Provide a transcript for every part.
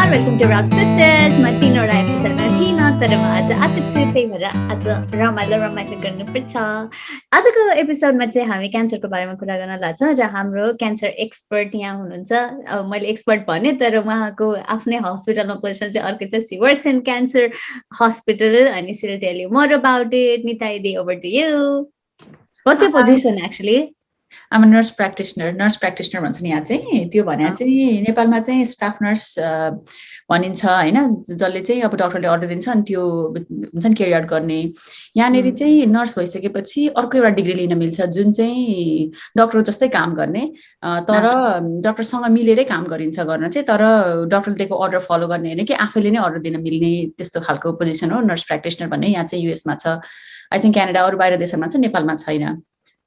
Welcome to rock sisters. म 3वटा एपिसोडमा थिइनँ, तर म आज आएको छु, त्यही भएर आज रमाइलो गर्नुपर्छ। आजको एपिसोडमा चाहिँ हामी क्यान्सरको बारेमा कुरा गर्न लाग्छौँ र हाम्रो क्यान्सर एक्सपर्ट यहाँ हुनुहुन्छ। मैले एक्सपर्ट भने, तर उहाँको आफ्नै हस्पिटलमा पोजिसन चाहिँ अर्कै छ। She works in cancer hospital अनि she will tell you more about it. Nita दिदी, over to you. What's your position actually? I'm nurse practitioner भन्छ नि यहाँ चाहिँ। त्यो भने चाहिँ नेपालमा चाहिँ स्टाफ नर्स भनिन्छ हैन, जसले चाहिँ अब डाक्टरले अर्डर दिन्छ अनि त्यो हुन्छ नि क्यारी आउट गर्ने। यहाँनिर चाहिँ नर्स भइसकेपछि अर्को एउटा डिग्री लिन मिल्छ, जुन चाहिँ डाक्टर जस्तै काम गर्ने, तर डाक्टरसँग मिलेरै काम गरिन्छ गर्न चाहिँ, तर डाक्टरले दिएको अर्डर फलो गर्ने होइन कि आफैले नै अर्डर दिन मिल्ने त्यस्तो खालको पोजिसन हो नर्स प्र्याक्टिसनर भन्ने। यहाँ चाहिँ युएसमा छ, आई थिङ्क क्यानाडा अरू बाहिर देशमा छ, नेपालमा छैन।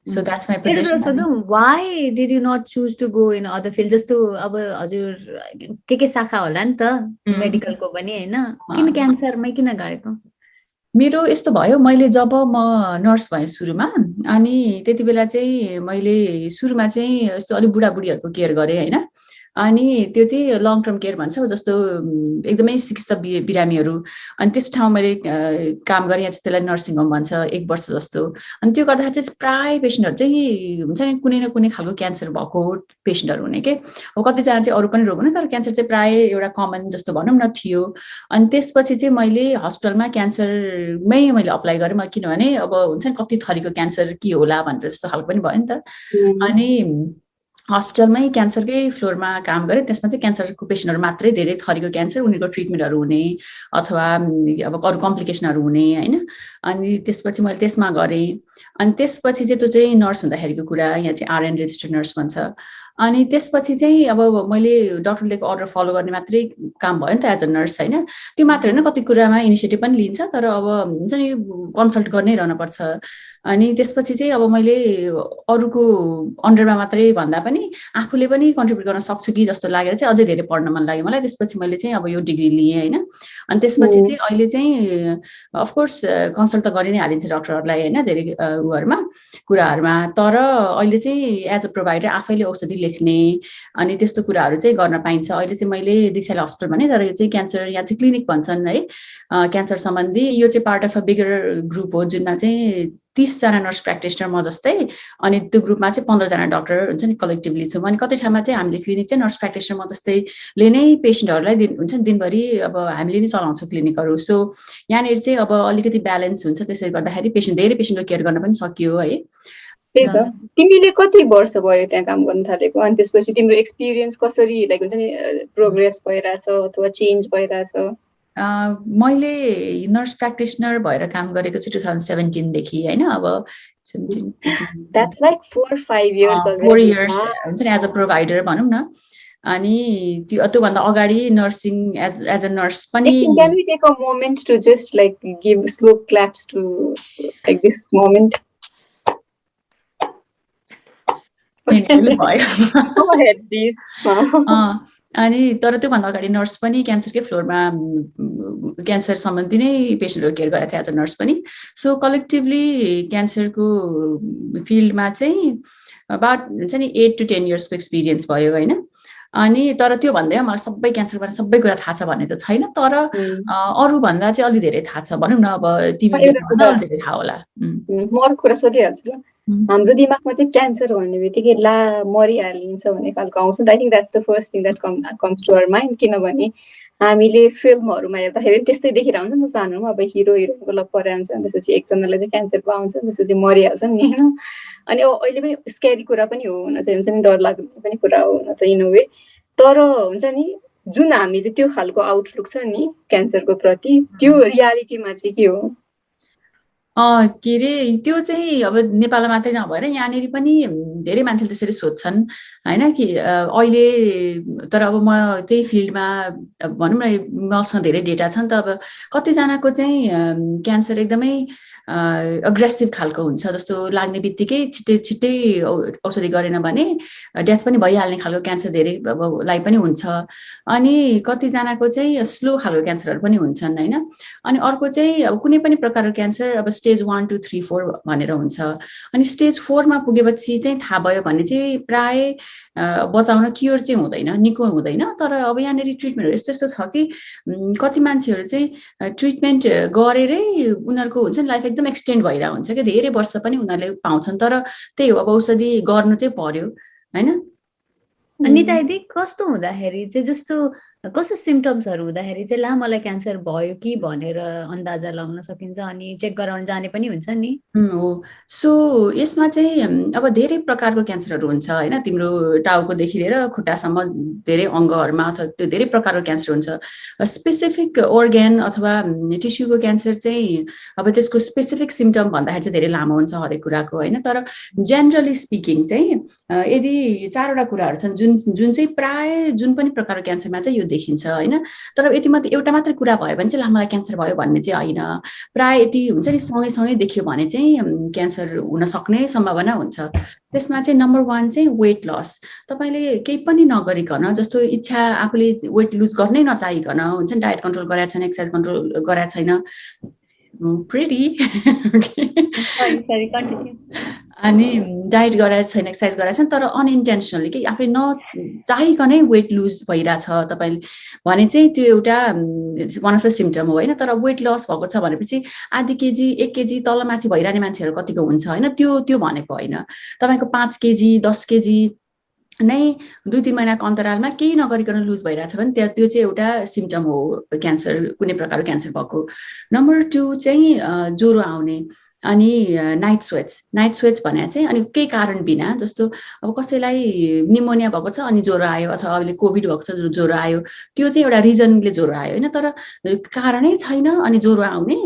So that's my position. Why did you not choose to go in other fields? जस्तो अब हजुर के शाखा होला नि त मेडिकलको पनि हैन, किन क्यान्सरमै किन गएको? मेरो यस्तो भयो, मैले जब म नर्स भएँ सुरुमा, अनि त्यति बेला चाहिँ मैले सुरुमा चाहिँ यस्तो अलि बुढाबुढीहरूको केयर गरेँ हैन। अनि त्यो चाहिँ लङ टर्म केयर भन्छ, जस्तो एकदमै सिकिस्त बिरामीहरू, अनि त्यस ठाउँमा मैले काम गरेँ। यहाँ चाहिँ त्यसलाई नर्सिङ होम भन्छ, 1 वर्ष जस्तो। अनि त्यो गर्दाखेरि चाहिँ प्राय पेसेन्टहरू चाहिँ हुन्छ नि कुनै न कुनै खालको क्यान्सर भएको पेसेन्टहरू हुने के। अब कतिजना चाहिँ अरू पनि रोग हुने, तर क्यान्सर चाहिँ प्राय एउटा कमन जस्तो भनौँ न थियो। अनि त्यसपछि चाहिँ मैले हस्पिटलमा क्यान्सरमै मैले अप्लाई गरेँ। म किनभने अब हुन्छ नि कति थरीको क्यान्सर के होला भनेर जस्तो खालको पनि भयो नि त। अनि हस्पिटलमै क्यान्सरकै फ्लोरमा काम गरेँ। त्यसमा चाहिँ क्यान्सरको पेसेन्टहरू मात्रै, धेरै थरीको क्यान्सर, उनीहरूको ट्रिटमेन्टहरू हुने अथवा अब अरू कम्प्लिकेसनहरू हुने हैन। अनि त्यसपछि मैले त्यसमा गरेँ। अनि त्यसपछि चाहिँ त्यो चाहिँ नर्स हुँदाखेरिको कुरा, यहाँ चाहिँ आरएन रेजिस्टर्ड नर्स भन्छ। अनि त्यसपछि चाहिँ अब मैले डाक्टरले अर्डर फलो गर्ने मात्रै काम भयो नि त एज अ नर्स हैन। त्यो मात्र होइन, कति कुरामा इनिसिएटिभ पनि लिन्छ, तर अब हुन्छ नि कन्सल्ट गर्नै रहनुपर्छ। अनि त्यसपछि चाहिँ अब मैले अरूको अन्डरमा मात्रै भन्दा पनि आफूले पनि कन्ट्रिब्युट गर्न सक्छु कि जस्तो लागेर चाहिँ अझै धेरै पढ्न मन लाग्यो मलाई। त्यसपछि मैले चाहिँ अब यो डिग्री लिएँ हैन। अनि त्यसपछि चाहिँ अहिले चाहिँ अफकोर्स कन्सल्ट त गरि नै हालिन्छ डाक्टरहरूलाई हैन, धेरै कुराहरूमा। तर अहिले चाहिँ एज अ प्रोभाइडर आफैले औषधि लेख्ने अनि त्यस्तो कुराहरू चाहिँ गर्न पाइन्छ। अहिले चाहिँ मैले दीक्षाले हस्पिटल भने, तर यो चाहिँ क्यान्सर, यहाँ चाहिँ क्लिनिक भन्छन् है, क्यान्सर सम्बन्धी। यो चाहिँ part of a bigger group हो, जुनमा चाहिँ 30 जना नर्स प्र्याक्टिसनर म जस्तै, अनि त्यो ग्रुपमा चाहिँ 15 जना डाक्टर हुन्छ नि कलेक्टिभली छौँ। अनि कति ठाउँमा चाहिँ हामीले क्लिनिक चाहिँ नर्स प्र्याक्टिसनर म जस्तैले नै पेसेन्टहरूलाई हुन्छ नि दिनभरि अब हामीले नै चलाउँछौँ क्लिनिकहरू। सो यहाँनिर चाहिँ अब अलिकति ब्यालेन्स हुन्छ, त्यसले गर्दाखेरि धेरै पेसेन्टको केयर गर्न पनि सकियो है। त्यही त। तिमीले कति वर्ष भयो त्यहाँ काम गर्न थालेको? अनि त्यसपछि तिम्रो एक्सपिरियन्स कसरी लाइक हुन्छ नि प्रोग्रेस भइरहेछ अथवा चेन्ज भइरहेछ? मैले नर्स प्र्याक्टिसनर भएर काम गरेको चाहिँ 2017 देखि हैन। अब 17 That's like 4-5 years already. 4 years हुन्छ नि एज अ प्रोभाइडर भनौँ न। अनि त्योभन्दा अगाडि नर्सिङ एज अ नर्स पनि। Can we take a moment to just like give slow claps to like this moment? Go ahead please. अनि तर त्योभन्दा अगाडि नर्स पनि क्यान्सरकै फ्लोरमा क्यान्सर सम्बन्धी नै पेसेन्टहरू केयर गरेको थिएँ एज अ नर्स पनि। सो कलेक्टिभली क्यान्सरको फिल्डमा चाहिँ अबाउट हुन्छ नि 8 to 10 इयर्सको एक्सपिरियन्स भयो हैन। अनि तर त्यो भन्दैमा मलाई सबै क्यान्सरबारे सबै कुरा थाहा छ भन्ने त छैन, तर अरू भन्दा चाहिँ अलि धेरै थाहा छ भनौँ न। अब तिमीले अलि धेरै थाहा होला। म अरू कुरा सोधिहाल्छु। हाम्रो दिमागमा चाहिँ क्यान्सर भन्ने बित्तिकै ला मरिहालिन्छ भन्ने खालको आउँछ। I think that's the first thing that comes to our mind. किनभने हामीले फिल्महरूमा हेर्दाखेरि त्यस्तै देखिरहेको हुन्छ नि त सानोमा, अब हिरो हिरोइनको लग परिहाल्छ, त्यसपछि एकजनालाई चाहिँ क्यान्सर पाउँछ, त्यसपछि मरिहाल्छ नि होइन। अनि अहिले पनि स्क्यारी कुरा पनि हो, हुन चाहिँ हुन्छ नि डर लाग्ने पनि कुरा हो हुन त इन अ वे। तर हुन्छ नि जुन हामीले त्यो खालको आउटलुक छ नि क्यान्सरको प्रति, त्यो रियालिटीमा चाहिँ के हो? के अरे त्यो चाहिँ अब नेपालमा मात्रै नभएर यहाँनिर पनि धेरै मान्छेले त्यसरी सोध्छन् हैन कि अहिले। तर अब म त्यही फिल्डमा भनौँ न मसँग धेरै डेटा छ नि त। अब कतिजनाको चाहिँ क्यान्सर एकदमै अग्रेसिभ खालको हुन्छ, जस्तो लाग्ने बित्तिकै छिट्टै औषधि गरेन भने डेथ पनि भइहाल्ने खालको क्यान्सर धेरै लाई पनि हुन्छ। अनि कतिजनाको चाहिँ स्लो खालको क्यान्सरहरू पनि हुन्छन् हैन। अनि अर्को चाहिँ अब कुनै पनि प्रकारको क्यान्सर अब स्टेज 1, 2, 3, 4 भनेर हुन्छ। अनि स्टेज 4 मा पुगेपछि चाहिँ थाहा भयो भने चाहिँ प्राय बचाउन क्योर चाहिँ हुँदैन, निको हुँदैन। तर अब यहाँनिर ट्रिटमेन्टहरू यस्तो यस्तो छ कि कति मान्छेहरू चाहिँ ट्रिटमेन्ट गरेरै उनीहरूको हुन्छ नि लाइफ एकदम एक्सटेन्ड भइरहेको हुन्छ कि धेरै वर्ष पनि उनीहरूले पाउँछन्। तर त्यही हो, अब औषधि गर्नु चाहिँ पर्यो होइन। अनिता दिदी कस्तो हुँदाखेरि चाहिँ जस्तो कस्तो सिम्टम्सहरू हुँदाखेरि चाहिँ ला मलाई क्यान्सर भयो कि भनेर अन्दाजा लगाउन सकिन्छ अनि चेक गराउन जाने पनि हुन्छ नि? हो। सो यसमा चाहिँ अब धेरै प्रकारको क्यान्सरहरू हुन्छ होइन। तिम्रो टाउकोदेखि लिएर खुट्टासम्म धेरै अङ्गहरूमा अथवा त्यो धेरै प्रकारको क्यान्सर हुन्छ। स्पेसिफिक अर्ग्यान अथवा टिस्युको क्यान्सर चाहिँ अब त्यसको स्पेसिफिक सिम्टम भन्दाखेरि चाहिँ धेरै लामो हुन्छ हरेक कुराको होइन। तर जेनरली स्पिकिङ चाहिँ यदि 4वटा कुराहरू छन् जुन चाहिँ प्राय जुन पनि प्रकारको क्यान्सरमा चाहिँ यो देखिन्छ होइन। तर यति मात्र एउटा मात्रै कुरा भयो भने चाहिँ ला मलाई क्यान्सर भयो भन्ने चाहिँ होइन। प्राय यति हुन्छ नि सँगै देखियो भने चाहिँ क्यान्सर हुन सक्ने सम्भावना हुन्छ। त्यसमा चाहिँ नम्बर 1 चाहिँ वेट लस। तपाईँले केही पनि नगरिकन, जस्तो इच्छा आफूले वेट लुज गर्नै नचाहिकन हुन्छ नि, डायट कन्ट्रोल गरेको छैन, एक्सर्साइज कन्ट्रोल गरेको छैन, अनि डाइट गराएको छैन, एक्सर्साइज गराएको छैन, तर अनइन्टेन्सनली कि आफूले नचाहिकनै वेट लुज भइरहेछ तपाईँले भने चाहिँ त्यो एउटा वान अफ द सिम्टम हो होइन। तर वेट लस भएको छ भनेपछि आधी केजी 1 केजी तलमाथि भइरहने मान्छेहरू कतिको हुन्छ होइन, त्यो भनेको होइन। तपाईँको 5 केजी 10 केजी नै 2-3 महिनाको अन्तरालमा केही नगरिकन लुज भइरहेछ भने त्यो चाहिँ एउटा सिम्टम हो क्यान्सर, कुनै प्रकारको क्यान्सर भएको। नम्बर 2 चाहिँ ज्वरो आउने अनि नाइट स्वेट्स भने चाहिँ अनि केही कारण बिना, जस्तो अब कसैलाई निमोनिया भएको छ अनि ज्वरो आयो अथवा अहिले कोभिड भएको छ ज्वरो आयो, त्यो चाहिँ एउटा रिजनले ज्वरो आयो होइन, तर कारणै छैन अनि ज्वरो आउने।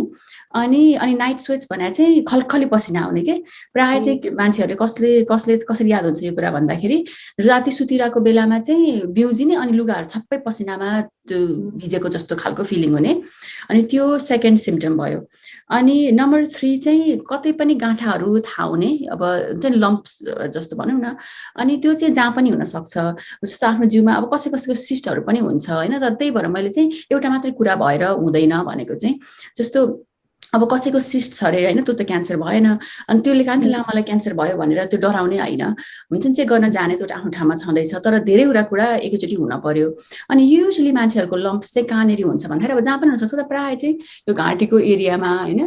अनि नाइट स्वेट्स भने चाहिँ खलखली पसिना आउने के प्राय चाहिँ मान्छेहरूले कसरी याद हुन्छ यो कुरा भन्दाखेरि राति सुतिरहेको बेलामा चाहिँ बिउजिने अनि लुगाहरू छप्पै पसिनामा त्यो भिजेको जस्तो खालको फिलिङ हुने, अनि त्यो सेकेन्ड सिम्टम भयो। अनि नम्बर 3 चाहिँ कतै पनि गाँठाहरू थाहा हुने, अब हुन्छ नि लम्प्स जस्तो भनौँ न, अनि त्यो चाहिँ जहाँ पनि हुनसक्छ। जस्तो आफ्नो जिउमा अब कसैको सिस्टहरू पनि हुन्छ होइन। तर त्यही भएर मैले चाहिँ एउटा मात्रै कुरा भएर हुँदैन भनेको चाहिँ, जस्तो अब कसैको सिस्ट छ अरे होइन, त्यो त क्यान्सर भएन अनि त्यसले कान्छ ला मलाई क्यान्सर भयो भनेर त्यो डराउने होइन। हुन्छ नि चेक गर्न जाने त्यो आफ्नो ठाउँमा छँदैछ, तर धेरैवटा कुरा एकैचोटि हुन पर्यो। अनि युजली मान्छेहरूको लम्प्स चाहिँ कहाँनिर हुन्छ भन्दाखेरि अब जहाँ पनि हुनसक्छ, तर प्रायः चाहिँ यो घाँटीको एरियामा होइन,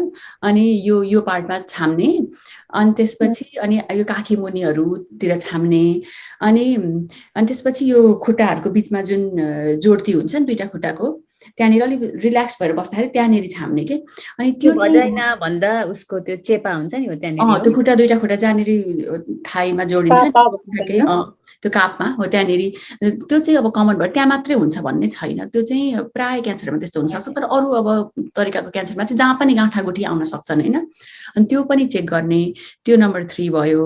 अनि यो पार्टमा छाम्ने, अनि त्यसपछि अनि यो काखी मुनिहरूतिर छाम्ने, अनि त्यसपछि यो खुट्टाहरूको बिचमा जुन जोड्ती हुन्छ नि 2टा खुट्टाको त्यहाँनिर अलिक रिल्याक्स भएर बस्दाखेरि त्यहाँनिर छाम्ने के। अनि त्यो भजाइना भन्दा उसको त्यो चेपा हुन्छ नि हो त्यहाँनिर, त्यो 2टा खुट्टा जहाँनिर थाइमा जोडिन्छ त्यो कापमा हो त्यहाँनिर, त्यो चाहिँ अब कमन भयो, त्यहाँ मात्रै हुन्छ भन्ने छैन। त्यो चाहिँ प्राय क्यान्सरमा त्यस्तो हुनसक्छ, तर अरू अब तरिकाको क्यान्सरमा चाहिँ जहाँ पनि गाँठागुठी आउन सक्छन् होइन, अनि त्यो पनि चेक गर्ने, त्यो नम्बर 3 भयो।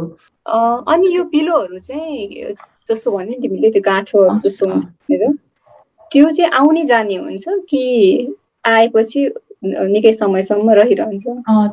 अनि यो पिलोहरू चाहिँ जस्तो भन्यो नि तिमीले त्यो गाँठोहरू जस्तो हुन्छ भनेर, त्यो चाहिँ आउने जाने हुन्छ कि आएपछि निकै समयसम्म रहिरहन्छ?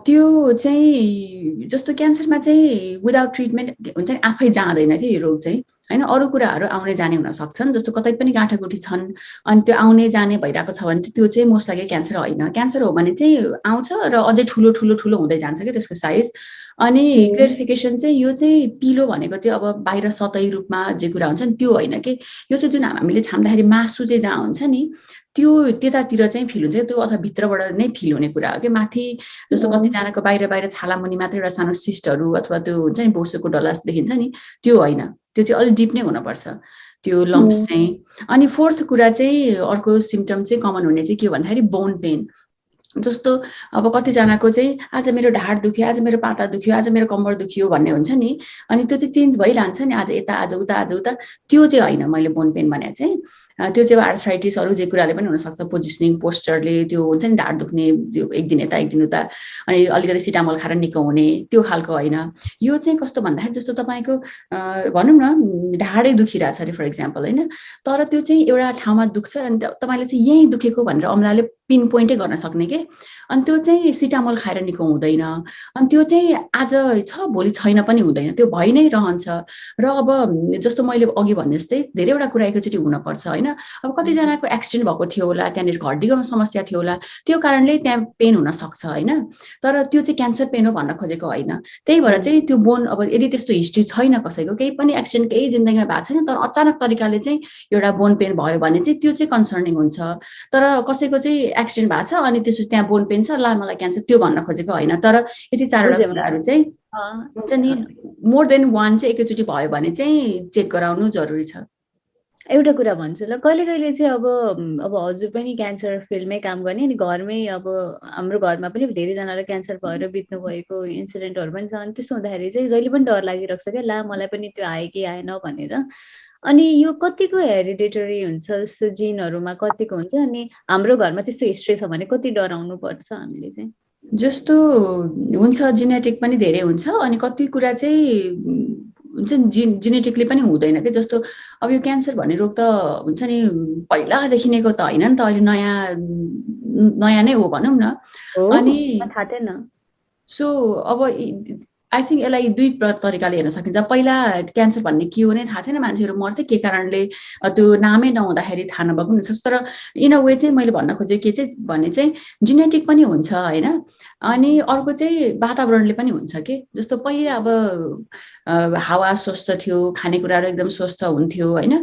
त्यो चाहिँ जस्तो क्यान्सरमा चाहिँ विदाउट ट्रिटमेन्ट हुन्छ नि आफै जाँदैन कि यो रोग चाहिँ होइन। अरू कुराहरू आउने जाने हुन सक्छन्, जस्तो कतै पनि गाँठागुठी छन् अनि त्यो आउने जाने भइरहेको छ भने चाहिँ त्यो चाहिँ मोस्ट लाइकली क्यान्सर होइन। क्यान्सर हो भने चाहिँ आउँछ र अझै ठुलो हुँदै जान्छ कि त्यसको साइज। अनि क्लेरिफिकेसन चाहिँ यो चाहिँ पिलो भनेको चाहिँ अब बाहिर सतही रूपमा जे कुरा हुन्छ नि त्यो होइन कि, यो चाहिँ जुन हामीले छाम्दाखेरि मासु चाहिँ जहाँ हुन्छ नि त्यो त्यतातिर चाहिँ फिल हुन्छ त्यो, अथवा भित्रबाट नै फिल हुने कुरा हो कि। माथि जस्तो कतिजनाको बाहिर छाला मुनि मात्रै एउटा सानो सिस्टहरू अथवा त्यो हुन्छ नि बोसोको डल्ला देखिन्छ नि, त्यो होइन, त्यो चाहिँ अलिक डिप नै हुनुपर्छ त्यो लम्प्स चाहिँ। अनि 4th कुरा चाहिँ अर्को सिम्टम चाहिँ कमन हुने चाहिँ के हो भन्दाखेरि बोन पेन। जस्तो अब कतिजनाको चाहिँ आज मेरो ढाड दुख्यो, आज मेरो पाता दुख्यो, आज मेरो कम्मर दुख्यो भन्ने हुन्छ नि, अनि त्यो चाहिँ चेन्ज भइरहन्छ नि, आज यता आज उता, त्यो चाहिँ होइन मैले बोन पेन भने चाहिँ। त्यो चाहिँ आर्थराइटिसहरू जे कुराले पनि हुनसक्छ, पोजिसनिङ पोस्चरले त्यो हुन्छ नि ढाड दुख्ने, त्यो एक दिन यता एक दिन उता, अनि अलिकति सिटामोल खाएर निको हुने, त्यो खालको होइन। यो चाहिँ कस्तो भन्दाखेरि जस्तो तपाईँको भनौँ न ढाडै दुखिरहेछ अरे फर इक्जाम्पल होइन, तर त्यो चाहिँ एउटा ठाउँमा दुख्छ अनि तपाईँले चाहिँ यहीँ दुखेको भनेर औँलाले पिन पोइन्टै गर्न सक्ने के, अनि त्यो चाहिँ सिटामोल खाएर निको हुँदैन। अनि त्यो चाहिँ आज छ भोलि छैन पनि हुँदैन, त्यो भइ नै रहन्छ। र अब जस्तो मैले अघि भने जस्तै धेरैवटा कुरा एकैचोटि हुनपर्छ होइन, अब कतिजनाको एक्सिडेन्ट भएको थियो होला, त्यहाँनिर हड्डीको समस्या थियो होला, त्यो कारणले त्यहाँ पेन हुन सक्छ होइन, तर त्यो चाहिँ क्यान्सर पेन हो भन्न खोजेको होइन। त्यही भएर चाहिँ त्यो बोन अब यदि त्यस्तो हिस्ट्री छैन कसैको, केही पनि एक्सिडेन्ट केही जिन्दगीमा भएको छैन, तर अचानक तरिकाले चाहिँ एउटा बोन पेन भयो भने चाहिँ त्यो चाहिँ कन्सर्निङ हुन्छ। तर कसैको चाहिँ एक्सिडेन्ट भएको छ अनि त्यसपछि त्यहाँ बोन पेन छ, ला मलाई क्यान्सर, त्यो भन्न खोजेको होइन। तर यति चारवटा कुराहरू चाहिँ हुन्छ नि, मोर देन वान चाहिँ एकैचोटि भयो भने चाहिँ चेक गराउनु जरुरी छ। एउटा कुरा भन्छु ल, कहिले कहिले चाहिँ अब हजुर पनि क्यान्सर फिल्डमै काम गर्ने, अनि घरमै अब हाम्रो घरमा पनि धेरैजनालाई क्यान्सर भएर बित्नु भएको इन्सिडेन्टहरू पनि छ। अनि त्यस्तो हुँदाखेरि चाहिँ जहिले पनि डर लागिरहेको छ क्या, ला मलाई पनि त्यो आयो कि आएन भनेर। अनि यो कतिको हेरिडेटरी हुन्छ, जस्तो जिनहरूमा कतिको हुन्छ, अनि हाम्रो घरमा त्यस्तो हिस्ट्री छ भने कति डराउनु पर्छ हामीले चाहिँ? जस्तो हुन्छ जेनेटिक पनि धेरै हुन्छ, अनि कति कुरा चाहिँ हुन्छ नि जेनेटिकली पनि हुँदैन कि। जस्तो अब यो क्यान्सर भन्ने रोग त हुन्छ नि पहिला देखिनेको त होइन नि त, अहिले नयाँ नै हो भनौँ न। अनि थाहा थिएन। सो अब आई थिङ्क यसलाई दुई तरिकाले हेर्न सकिन्छ। पहिला क्यान्सर भन्ने के हो नै थाहा थिएन, मान्छेहरू मर्थे, के कारणले त्यो नामै नहुँदाखेरि थाहा नभएको हुनसक्छ। तर इन अ वे चाहिँ मैले भन्न खोजेको के चाहिँ भने चाहिँ जेनेटिक पनि हुन्छ होइन, अनि अर्को चाहिँ वातावरणले पनि हुन्छ कि। जस्तो पहिला अब हावा स्वस्थ थियो, खानेकुराहरू एकदम स्वस्थ हुन्थ्यो होइन,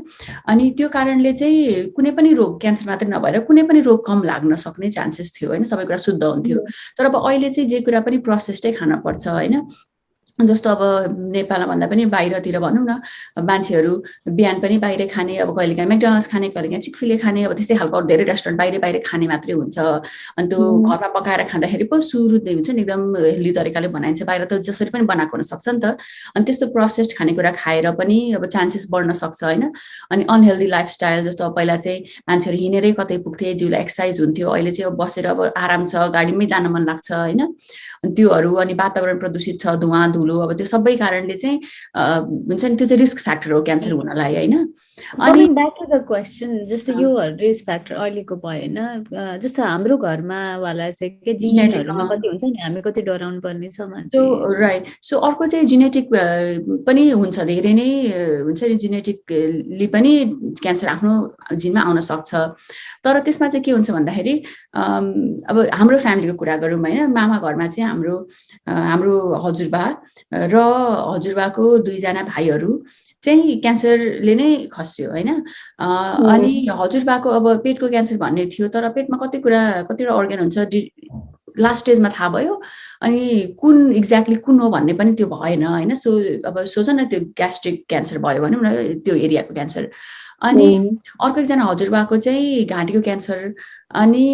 अनि त्यो कारणले चाहिँ कुनै पनि रोग, क्यान्सर मात्रै नभएर कुनै पनि रोग कम लाग्न सक्ने चान्सेस थियो होइन, सबै कुरा शुद्ध हुन्थ्यो। तर अब अहिले चाहिँ जे कुरा पनि प्रोसेस्डै खान पर्छ होइन। जस्तो अब नेपालमा भन्दा पनि बाहिरतिर भनौँ न, मान्छेहरू बिहान पनि बाहिर खाने, अब कहिलेकाहीँ म्याकडोनल्ड्स खाने, कहिलेकाहीँ चिकफिले खाने, अब त्यस्तै खालको धेरै रेस्टुरेन्ट बाहिर खाने मात्रै हुन्छ। अनि त्यो घरमा पकाएर खाँदाखेरि पो सुरुदै हुन्छ नि, एकदम हेल्दी तरिकाले बनाइन्छ। बाहिर त जसरी पनि बनाएको हुनसक्छ नि त, अनि त्यस्तो प्रोसेस्ड खानेकुरा खाएर पनि अब चान्सेस बढ्न सक्छ होइन। अनि अनहेल्दी लाइफस्टाइल, जस्तो अब पहिला चाहिँ मान्छेहरू हिँडेरै कतै पुग्थे, जिउलाई एक्सर्साइज हुन्थ्यो, अहिले चाहिँ अब बसेर अब आराम छ, गाडीमै जान मन लाग्छ होइन, त्योहरू। अनि वातावरण प्रदूषित छ, धुवा धुलो, अब त्यो सबै कारणले चाहिँ हुन्छ नि, त्यो चाहिँ रिस्क फ्याक्टर हो क्यान्सर हुनलाई होइन। अनि ब्याक टु द क्वेसन, जस्तो यो रिस्क फ्याक्टर अहिलेको भयो होइन, जस्तो हाम्रो घरमा वाला चाहिँ के जिनहरूमा कति हुन्छ नि, हामी कति डराउनु पर्ने छ मान्छे। राइट। सो अर्को चाहिँ जेनेटिक पनि हुन्छ, धेरै नै हुन्छ नि, जेनेटिकली पनि क्यान्सर आफ्नो जिनमा आउन सक्छ। तर त्यसमा चाहिँ के हुन्छ भन्दाखेरि अब हाम्रो फ्यामिलीको कुरा गरौँ होइन, मामा घरमा चाहिँ हाम्रो हजुरबा र हजुरबाको दुईजना भाइहरू चाहिँ क्यान्सरले नै खस्यो होइन। अनि हजुरबाको अब पेटको क्यान्सर भन्ने थियो, तर पेटमा कतिवटा अर्ग्यान हुन्छ लास्ट स्टेजमा थाहा भयो, अनि कुन एक्ज्याक्टली कुन हो भन्ने पनि त्यो भएन होइन। सो अब सोच न, त्यो ग्यास्ट्रिक क्यान्सर भयो भनौँ न, त्यो एरियाको क्यान्सर। अनि अर्को एकजना हजुरबाको चाहिँ घाँटीको क्यान्सर, अनि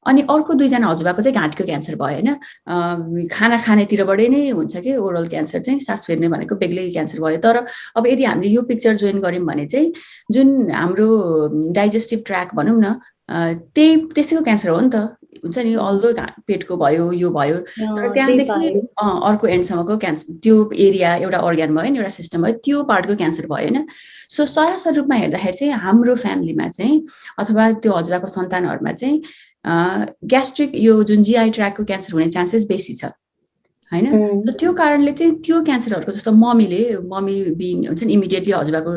अर्को दुईजना हजुरबाको चाहिँ घाँटीको क्यान्सर भयो होइन। खाना खानेतिरबाटै नै हुन्छ कि ओरल क्यान्सर चाहिँ, सास फेर्ने भनेको बेग्लै क्यान्सर भयो। तर अब यदि हामीले यो पिक्चर जोइन गऱ्यौँ भने चाहिँ जुन हाम्रो डाइजेस्टिभ ट्र्याक भनौँ न, त्यसैको क्यान्सर हो नि त, हुन्छ नि। अल्दो पेटको भयो, यो भयो, तर त्यहाँदेखि अर्को एन्डसम्मको क्यान्सर, त्यो एरिया एउटा अर्ग्यान भयो नि, एउटा सिस्टम भयो, त्यो पार्टको क्यान्सर भयो होइन। सो सरासर रूपमा हेर्दाखेरि चाहिँ हाम्रो फ्यामिलीमा चाहिँ अथवा त्यो हजुरबाको सन्तानहरूमा चाहिँ ग्यास्ट्रिक, यो जुन जिआई ट्र्याकको क्यान्सर हुने चान्सेस बेसी छ होइन। त्यो कारणले चाहिँ त्यो क्यान्सरहरूको, जस्तो मम्मी बिङ हुन्छ नि, इमिडिएटली हजुरबाको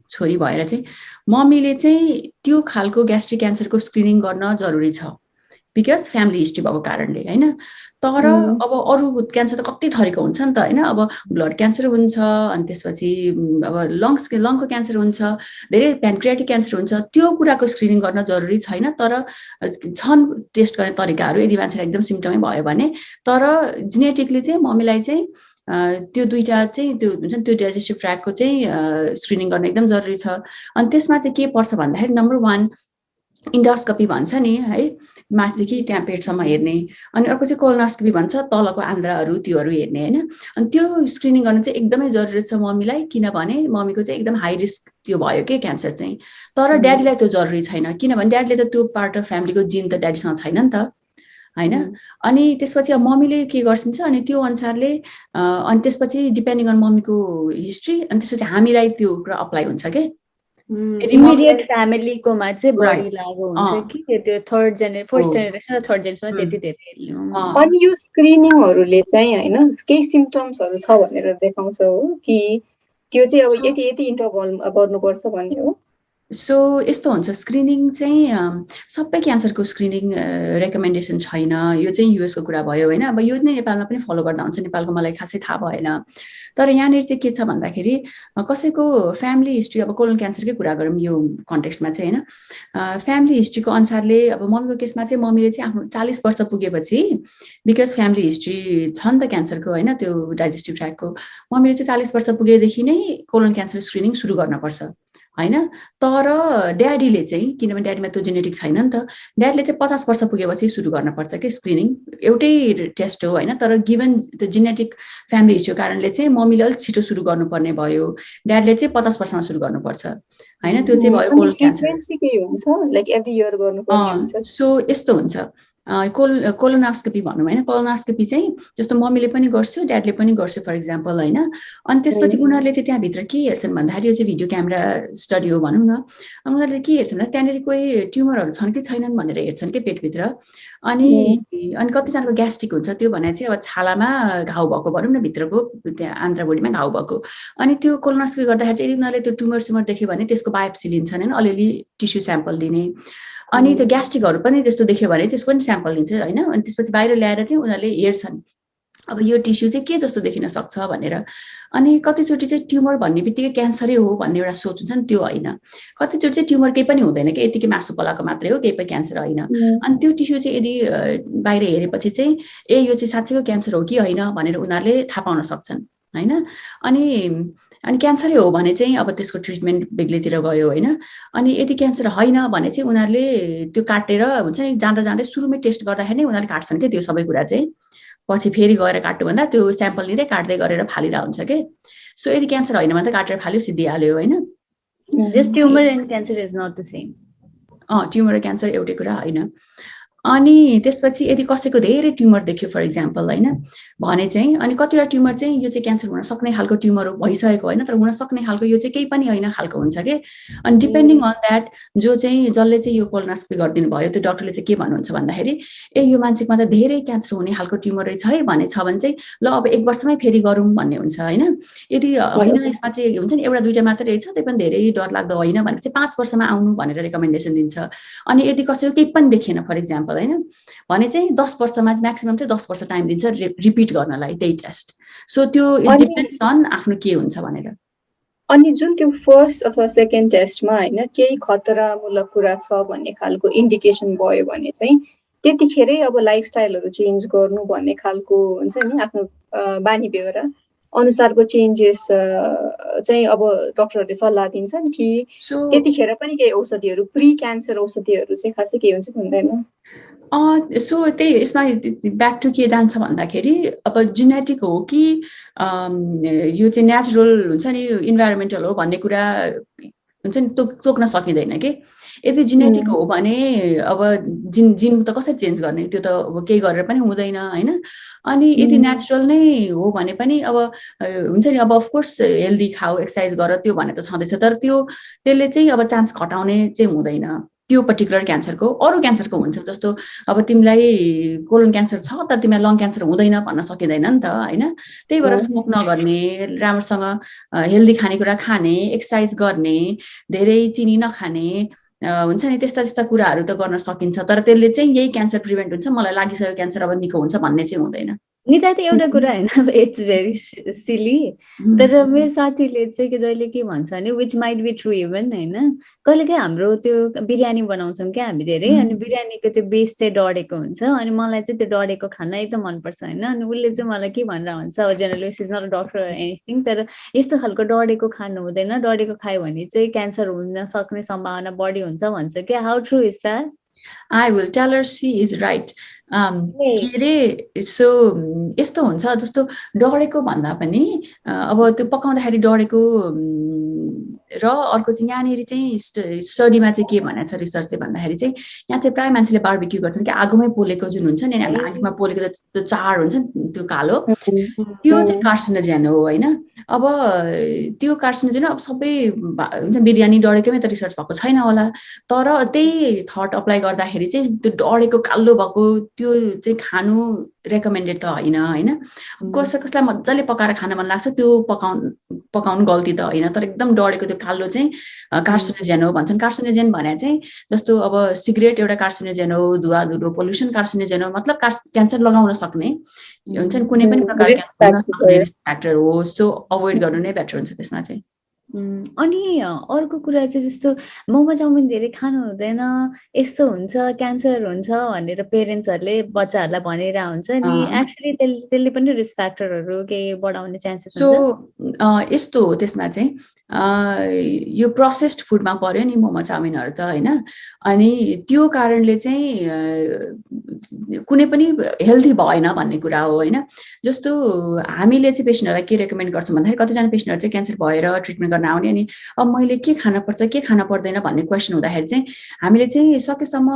छोरी भएर चाहिँ मम्मीले चाहिँ त्यो खालको ग्यास्ट्रिक क्यान्सरको स्क्रिनिङ गर्न जरुरी छ, बिकज फ्यामिली हिस्ट्री भएको कारणले होइन। तर अब अरू क्यान्सर त कति थरीको हुन्छ नि त होइन। अब ब्लड क्यान्सर हुन्छ, अनि त्यसपछि अब लङको क्यान्सर हुन्छ, धेरै प्यानक्रियाटिक क्यान्सर हुन्छ, त्यो कुराको स्क्रिनिङ गर्न जरुरी छैन। तर छन् टेस्ट गर्ने तरिकाहरू, यदि मान्छेलाई एकदम सिम्टमै भयो भने। तर जेनेटिकली चाहिँ मम्मीलाई चाहिँ त्यो दुईटा चाहिँ त्यो हुन्छ नि, त्यो डाइजेस्टिभ ट्र्याकको चाहिँ स्क्रिनिङ गर्न एकदम जरुरी छ। अनि त्यसमा चाहिँ के पर्छ भन्दाखेरि नम्बर 1 इन्डोस्कोपी भन्छ नि है, माथिदेखि त्यहाँ पेटसम्म हेर्ने। अनि अर्को चाहिँ कोलोनोस्कोपी भन्छ, तलको आन्द्राहरू त्योहरू हेर्ने होइन। अनि त्यो स्क्रिनिङ गर्न चाहिँ एकदमै जरुरी छ मम्मीलाई, किनभने मम्मीको चाहिँ एकदम हाई रिस्क त्यो भयो कि क्यान्सर चाहिँ। तर ड्याडीलाई त्यो जरुरी छैन, किनभने ड्याडीले त त्यो पार्ट अफ फ्यामिलीको जिन त ड्याडीसँग छैन नि त होइन। अनि त्यसपछि अब मम्मीले के गर्छिन्छ, अनि त्यो अनुसारले अनि त्यसपछि डिपेन्डिङ अन मम्मीको हिस्ट्री, अनि त्यसपछि हामीलाई त्यो कुरा अप्लाई हुन्छ कि इमिडिएट फ्यामिलीकोमा चाहिँ बढी लागु हुन्छ कि त्यो थर्ड जेनेरेसन, फोर्थ जेनेरेसन र थर्ड जेनेरेसनमा त्यति धेरै। अनि यो स्क्रिनिङहरूले चाहिँ हैन केही सिम्पटम्सहरू छ भनेर देखाउँछ हो कि त्यो चाहिँ अब यति इन्टरभल गर्नुपर्छ भन्ने हो। सो यस्तो हुन्छ, स्क्रिनिङ चाहिँ सबै क्यान्सरको स्क्रिनिङ रेकमेन्डेसन छैन। यो चाहिँ युएसको कुरा भयो होइन। अब यो नै नेपालमा पनि फलो गर्दा हुन्छ, नेपालको मलाई खासै थाहा भएन। तर यहाँनिर चाहिँ के छ भन्दाखेरि कसैको फ्यामिली हिस्ट्री, अब कोलन क्यान्सरकै कुरा गरौँ यो कन्टेक्स्टमा चाहिँ होइन, फ्यामिली हिस्ट्रीको अनुसारले अब मम्मीको केसमा चाहिँ मम्मीले चाहिँ आफ्नो 40 वर्ष पुगेपछि, बिकज फ्यामिली हिस्ट्री छ नि त क्यान्सरको होइन, त्यो डाइजेस्टिभ ट्र्याकको, मम्मीले चाहिँ 40 वर्ष पुगेदेखि नै कोलन क्यान्सर स्क्रिनिङ सुरु गर्नुपर्छ होइन। तर ड्याडीले चाहिँ, किनभने ड्याडीमा त्यो जेनेटिक छैन नि त, ड्याडीले चाहिँ 50 वर्ष पुगेपछि सुरु गर्नुपर्छ कि स्क्रिनिङ। एउटै टेस्ट हो होइन, तर गिभन त्यो जेनेटिक फ्यामिली हिस्ट्रीको कारणले चाहिँ मम्मीले अलिक छिटो सुरु गर्नुपर्ने भयो, ड्याडीले चाहिँ 50 वर्षमा सुरु गर्नुपर्छ होइन। त्यो चाहिँ भयो कोलन क्यान्सर। सो यस्तो हुन्छ, कोलोनास्कोपी भनौँ होइन, कोलोनास्कोपी चाहिँ जस्तो मम्मीले पनि गर्छु, ड्याडले पनि गर्छु फर इक्जाम्पल होइन। अनि त्यसपछि उनीहरूले चाहिँ त्यहाँभित्र के हेर्छन् भन्दाखेरि, यो चाहिँ भिडियो क्यामेरा स्टडी हो भनौँ न, उनीहरूले के हेर्छन् भन्दा त्यहाँनिर कोही ट्युमरहरू छन् कि छैनन् भनेर हेर्छन् कि पेटभित्र। अनि कतिजनाको ग्यास्ट्रिक हुन्छ, त्यो भने चाहिँ अब छालामा घाउ भएको भनौँ न, भित्रको त्यहाँ आन्द्राभुँडीमा घाउ भएको। अनि त्यो कोलोनास्कोपी गर्दाखेरि चाहिँ उनीहरूले त्यो ट्युमर देख्यो भने त्यसको बायोप्सी लिन्छन् होइन, अलिअलि टिस्यु स्याम्पल दिने। अनि त्यो ग्यास्ट्रिकहरू पनि त्यस्तो देख्यो भने त्यसको पनि स्याम्पल लिन्छ होइन। अनि त्यसपछि बाहिर ल्याएर चाहिँ उनीहरूले हेर्छन् अब यो टिस्यु चाहिँ के जस्तो देखिन सक्छ भनेर। अनि कतिचोटि चाहिँ ट्युमर भन्ने बित्तिकै क्यान्सरै हो भन्ने एउटा सोच हुन्छ नि, त्यो होइन। कतिचोटि चाहिँ ट्युमर केही पनि हुँदैन कि, यतिकै मासु पलाएको मात्रै हो, केही पनि क्यान्सर होइन। अनि त्यो टिस्यु चाहिँ यदि बाहिर हेरेपछि चाहिँ यो चाहिँ साँच्चैको क्यान्सर हो कि होइन भनेर उनीहरूले थाहा पाउन सक्छन् होइन। अनि क्यान्सरै हो भने चाहिँ अब त्यसको ट्रिटमेन्ट बेग्लैतिर गयो होइन। अनि यदि क्यान्सर होइन भने चाहिँ उनीहरूले त्यो काटेर हुन्छ नि, जाँदा जाँदै सुरुमै टेस्ट गर्दाखेरि नै उनीहरूले काट्छन् क्या त्यो सबै कुरा चाहिँ, पछि फेरि गएर काट्नुभन्दा त्यो स्याम्पल लिँदै काट्दै गरेर फालिरहेको हुन्छ कि। सो यदि क्यान्सर होइन भने त काटेर फाल्यो, सिद्धिहाल्यो होइन। Tumour and cancer is not the same. Tumour र क्यान्सर एउटै कुरा होइन। अनि त्यसपछि यदि कसैको धेरै ट्युमर देख्यो फर इक्जाम्पल होइन भने चाहिँ, अनि कतिवटा ट्युमर चाहिँ यो चाहिँ क्यान्सर हुन सक्ने खालको ट्युमर भइसकेको होइन, तर हुन सक्ने खालको यो चाहिँ केही पनि होइन खालको हुन्छ कि। अनि डिपेन्डिङ अन द्याट जसले चाहिँ यो कोलोनोस्कोपी गरिदिनु भयो त्यो डक्टरले चाहिँ के भन्नुहुन्छ भन्दाखेरि, यो मान्छेमा त धेरै क्यान्सर हुने खालको ट्युमर रहेछ है भने चाहिँ ल अब 1 वर्षमै फेरि गरौँ भन्ने हुन्छ होइन। यदि होइन यसमा चाहिँ हुन्छ नि एउटा दुईटा मात्रै रहेछ, त्यही पनि धेरै डरलाग्दो होइन भने चाहिँ 5 वर्षमा आउनु भनेर रेकमेन्डेसन दिन्छ। अनि यदि कसैको केही पनि देखिएन फर इक्जाम्पल होइन भने चाहिँ 10 वर्षमा म्याक्सिमम चाहिँ 10 वर्ष टाइम दिन्छ रिपिट गर्नलाई त्यही टेस्ट। सो त्यो इट डिपेन्ड्स अन आफ्नो के हुन्छ भनेर। अनि जुन त्यो फर्स्ट अथवा सेकेन्ड टेस्टमा होइन केही खतरामूलक कुरा छ भन्ने खालको इन्डिकेसन भयो भने चाहिँ त्यतिखेरै अब लाइफस्टाइलहरू चेन्ज गर्नु भन्ने खालको हुन्छ नि, आफ्नो बानी बेहोरा अनुसारको चेन्जेस चाहिँ अब डक्टरहरूले सल्लाह दिन्छन् कि त्यतिखेर पनि केही औषधिहरू प्री क्यान्सर औषधिहरू चाहिँ खासै केही हुन्छ कि हुँदैन? सो त्यही यसमा ब्याक टु के जान्छ भन्दाखेरि अब जेनेटिक हो कि यो चाहिँ नेचुरल हुन्छ नि, इन्भाइरोमेन्टल हो भन्ने कुरा हुन्छ नि तोक्न सकिँदैन कि। यदि जेनेटिक हो भने अब जिन त कसरी चेन्ज गर्ने, त्यो त अब केही गरेर पनि हुँदैन होइन। अनि यदि नेचुरल नै हो भने पनि अब हुन्छ नि, अब अफकोर्स हेल्दी खाऊ, एक्सर्साइज गर, त्यो भने त छँदैछ, तर त्यसले चाहिँ अब चान्स घटाउने चाहिँ हुँदैन त्यो पर्टिकुलर क्यान्सरको। अरू क्यान्सरको हुन्छ, जस्तो अब तिमीलाई कोलन क्यान्सर छ तर तिमीलाई लङ क्यान्सर हुँदैन भन्न सकिँदैन नि त होइन। त्यही भएर स्मोक नगर्ने, राम्रोसँग हेल्दी खानेकुरा खाने, एक्सर्साइज गर्ने, धेरै चिनी नखाने हुन्छ नि, त्यस्ता कुराहरू त गर्न सकिन्छ। तर त्यसले चाहिँ यही क्यान्सर प्रिभेन्ट हुन्छ, मलाई लागिसक्यो क्यान्सर अब निको हुन्छ भन्ने चाहिँ हुँदैन। निता त एउटा कुरा होइन, इट्स भेरी सिली, तर मेरो साथीले चाहिँ जहिले के भन्छ भने which might be true even होइन। कहिलेकाहीँ हाम्रो त्यो बिरयानी बनाउँछौँ क्या हामी धेरै, अनि बिरयानीको त्यो बेस चाहिँ डढेको हुन्छ, अनि मलाई चाहिँ त्यो डढेको खाना एकदम मनपर्छ होइन। अनि उसले चाहिँ मलाई के भनेर भन्छ, अब generally is not a doctor anything, तर यस्तो खालको डढेको खानु हुँदैन, डढेको खायो भने चाहिँ क्यान्सर हुन सक्ने सम्भावना बढी हुन्छ भन्छ क्या। How true is that? I will tell her she is right. के अरे सो यस्तो हुन्छ, जस्तो डढेको भन्दा पनि अब त्यो पकाउँदाखेरि डढेको र अर्को चाहिँ यहाँनिर चाहिँ स्टडीमा चाहिँ के भनेको छ रिसर्चले भन्दाखेरि चाहिँ यहाँ चाहिँ प्रायः मान्छेले बार्बिक्यू गर्छन् कि आगोमै पोलेको जुन हुन्छ नि, हामी आगोमा पोलेको त्यो चाड हुन्छ नि त्यो कालो, त्यो चाहिँ कार्सिनोजेन हो होइन। अब त्यो कार्सिनोजेन अब सबै हुन्छ, बिरयानी डढेकैमा त रिसर्च भएको छैन होला, तर त्यही थट अप्लाई गर्दाखेरि चाहिँ त्यो डढेको कालो भएको त्यो चाहिँ खानु रेकमेन्डेड त होइन कसलाई मजाले पकाएर खान मन लाग्छ त्यो पकाउनु गल्ती त होइन तर एकदम डढेको त्यो कालो चाहिँ कार्सिनोजेन हो भन्छन् कार्सिनोजेन भने चाहिँ जस्तो अब सिगरेट एउटा कार्सिनोजेन हो धुवाधुरो पोल्युसन कार्सिनोजेन हो मतलब क्यान्सर लगाउन सक्ने हुन्छ नि कुनै पनि प्रकारको फ्याक्टर हो सो अभोइड गर्नु नै बेटर हुन्छ त्यसमा चाहिँ अनि अर्को कुरा चाहिँ जस्तो मोमो चाउमिन धेरै खानु हुँदैन यस्तो हुन्छ क्यान्सर हुन्छ भनेर पेरेन्ट्सहरूले बच्चाहरूलाई भनेर हुन्छ नि एक्चुअली त्यसले पनि रिस्क फ्याक्टरहरू केही बढाउने चान्सेस हुन्छ यस्तो हो त्यसमा चाहिँ यो प्रोसेस्ड फुडमा पर्यो नि मोमो चाउमिनहरू त होइन अनि त्यो कारणले चाहिँ कुनै पनि हेल्दी भएन भन्ने कुरा हो होइन जस्तो हामीले चाहिँ पेसेन्टहरूलाई के रेकमेन्ड गर्छौँ भन्दाखेरि कतिजना पेसेन्टहरू चाहिँ क्यान्सर भएर ट्रिटमेन्ट गर्न आउने अनि अब मैले के खान पर्छ के खान पर्दैन भन्ने क्वेसन हुँदाखेरि चाहिँ हामीले चाहिँ सकेसम्म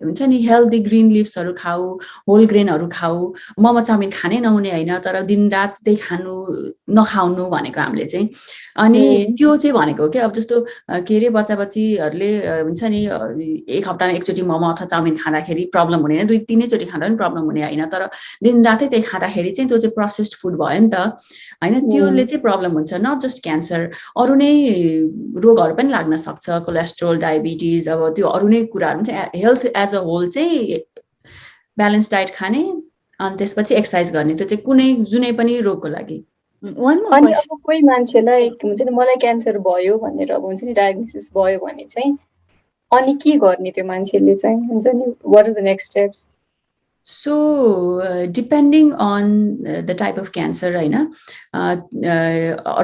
हुन्छ नि हेल्दी ग्रिन लिभ्सहरू खाऊ होल ग्रेनहरू खाऊ मोमो चाउमिन खानै नहुने होइन तर दिनरात त्यही खानु नखाउनु भनेको हामीले चाहिँ अनि त्यो चाहिँ भनेको के अब जस्तो के अरे बच्चा बच्चीहरूले हुन्छ नि एक हप्तामा एकचोटि मोमो अथवा चाउमिन खाँदाखेरि प्रब्लम हुने होइन 2-3 चोटि खाँदा पनि प्रब्लम हुने होइन तर दिनरातै त्यही खाँदाखेरि चाहिँ त्यो चाहिँ प्रोसेस्ड फुड भयो नि त होइन त्योले चाहिँ प्रब्लम हुन्छ नट जस्ट क्यान्सर अरू नै रोगहरू पनि लाग्न सक्छ कोलेस्ट्रोल डायबिटिज अब त्यो अरू नै कुराहरू चाहिँ हेल्थ एज अ होल चाहिँ ब्यालेन्स डाइट खाने अनि त्यसपछि एक्सर्साइज गर्ने त्यो चाहिँ कुनै जुनै पनि रोगको लागि अनि अब कोही मान्छेलाई हुन्छ नि मलाई क्यान्सर भयो भनेर अब हुन्छ नि डायग्नोसिस भयो भने चाहिँ अनि के गर्ने त्यो मान्छेले चाहिँ हुन्छ नि what are the next steps So depending on the type of cancer होइन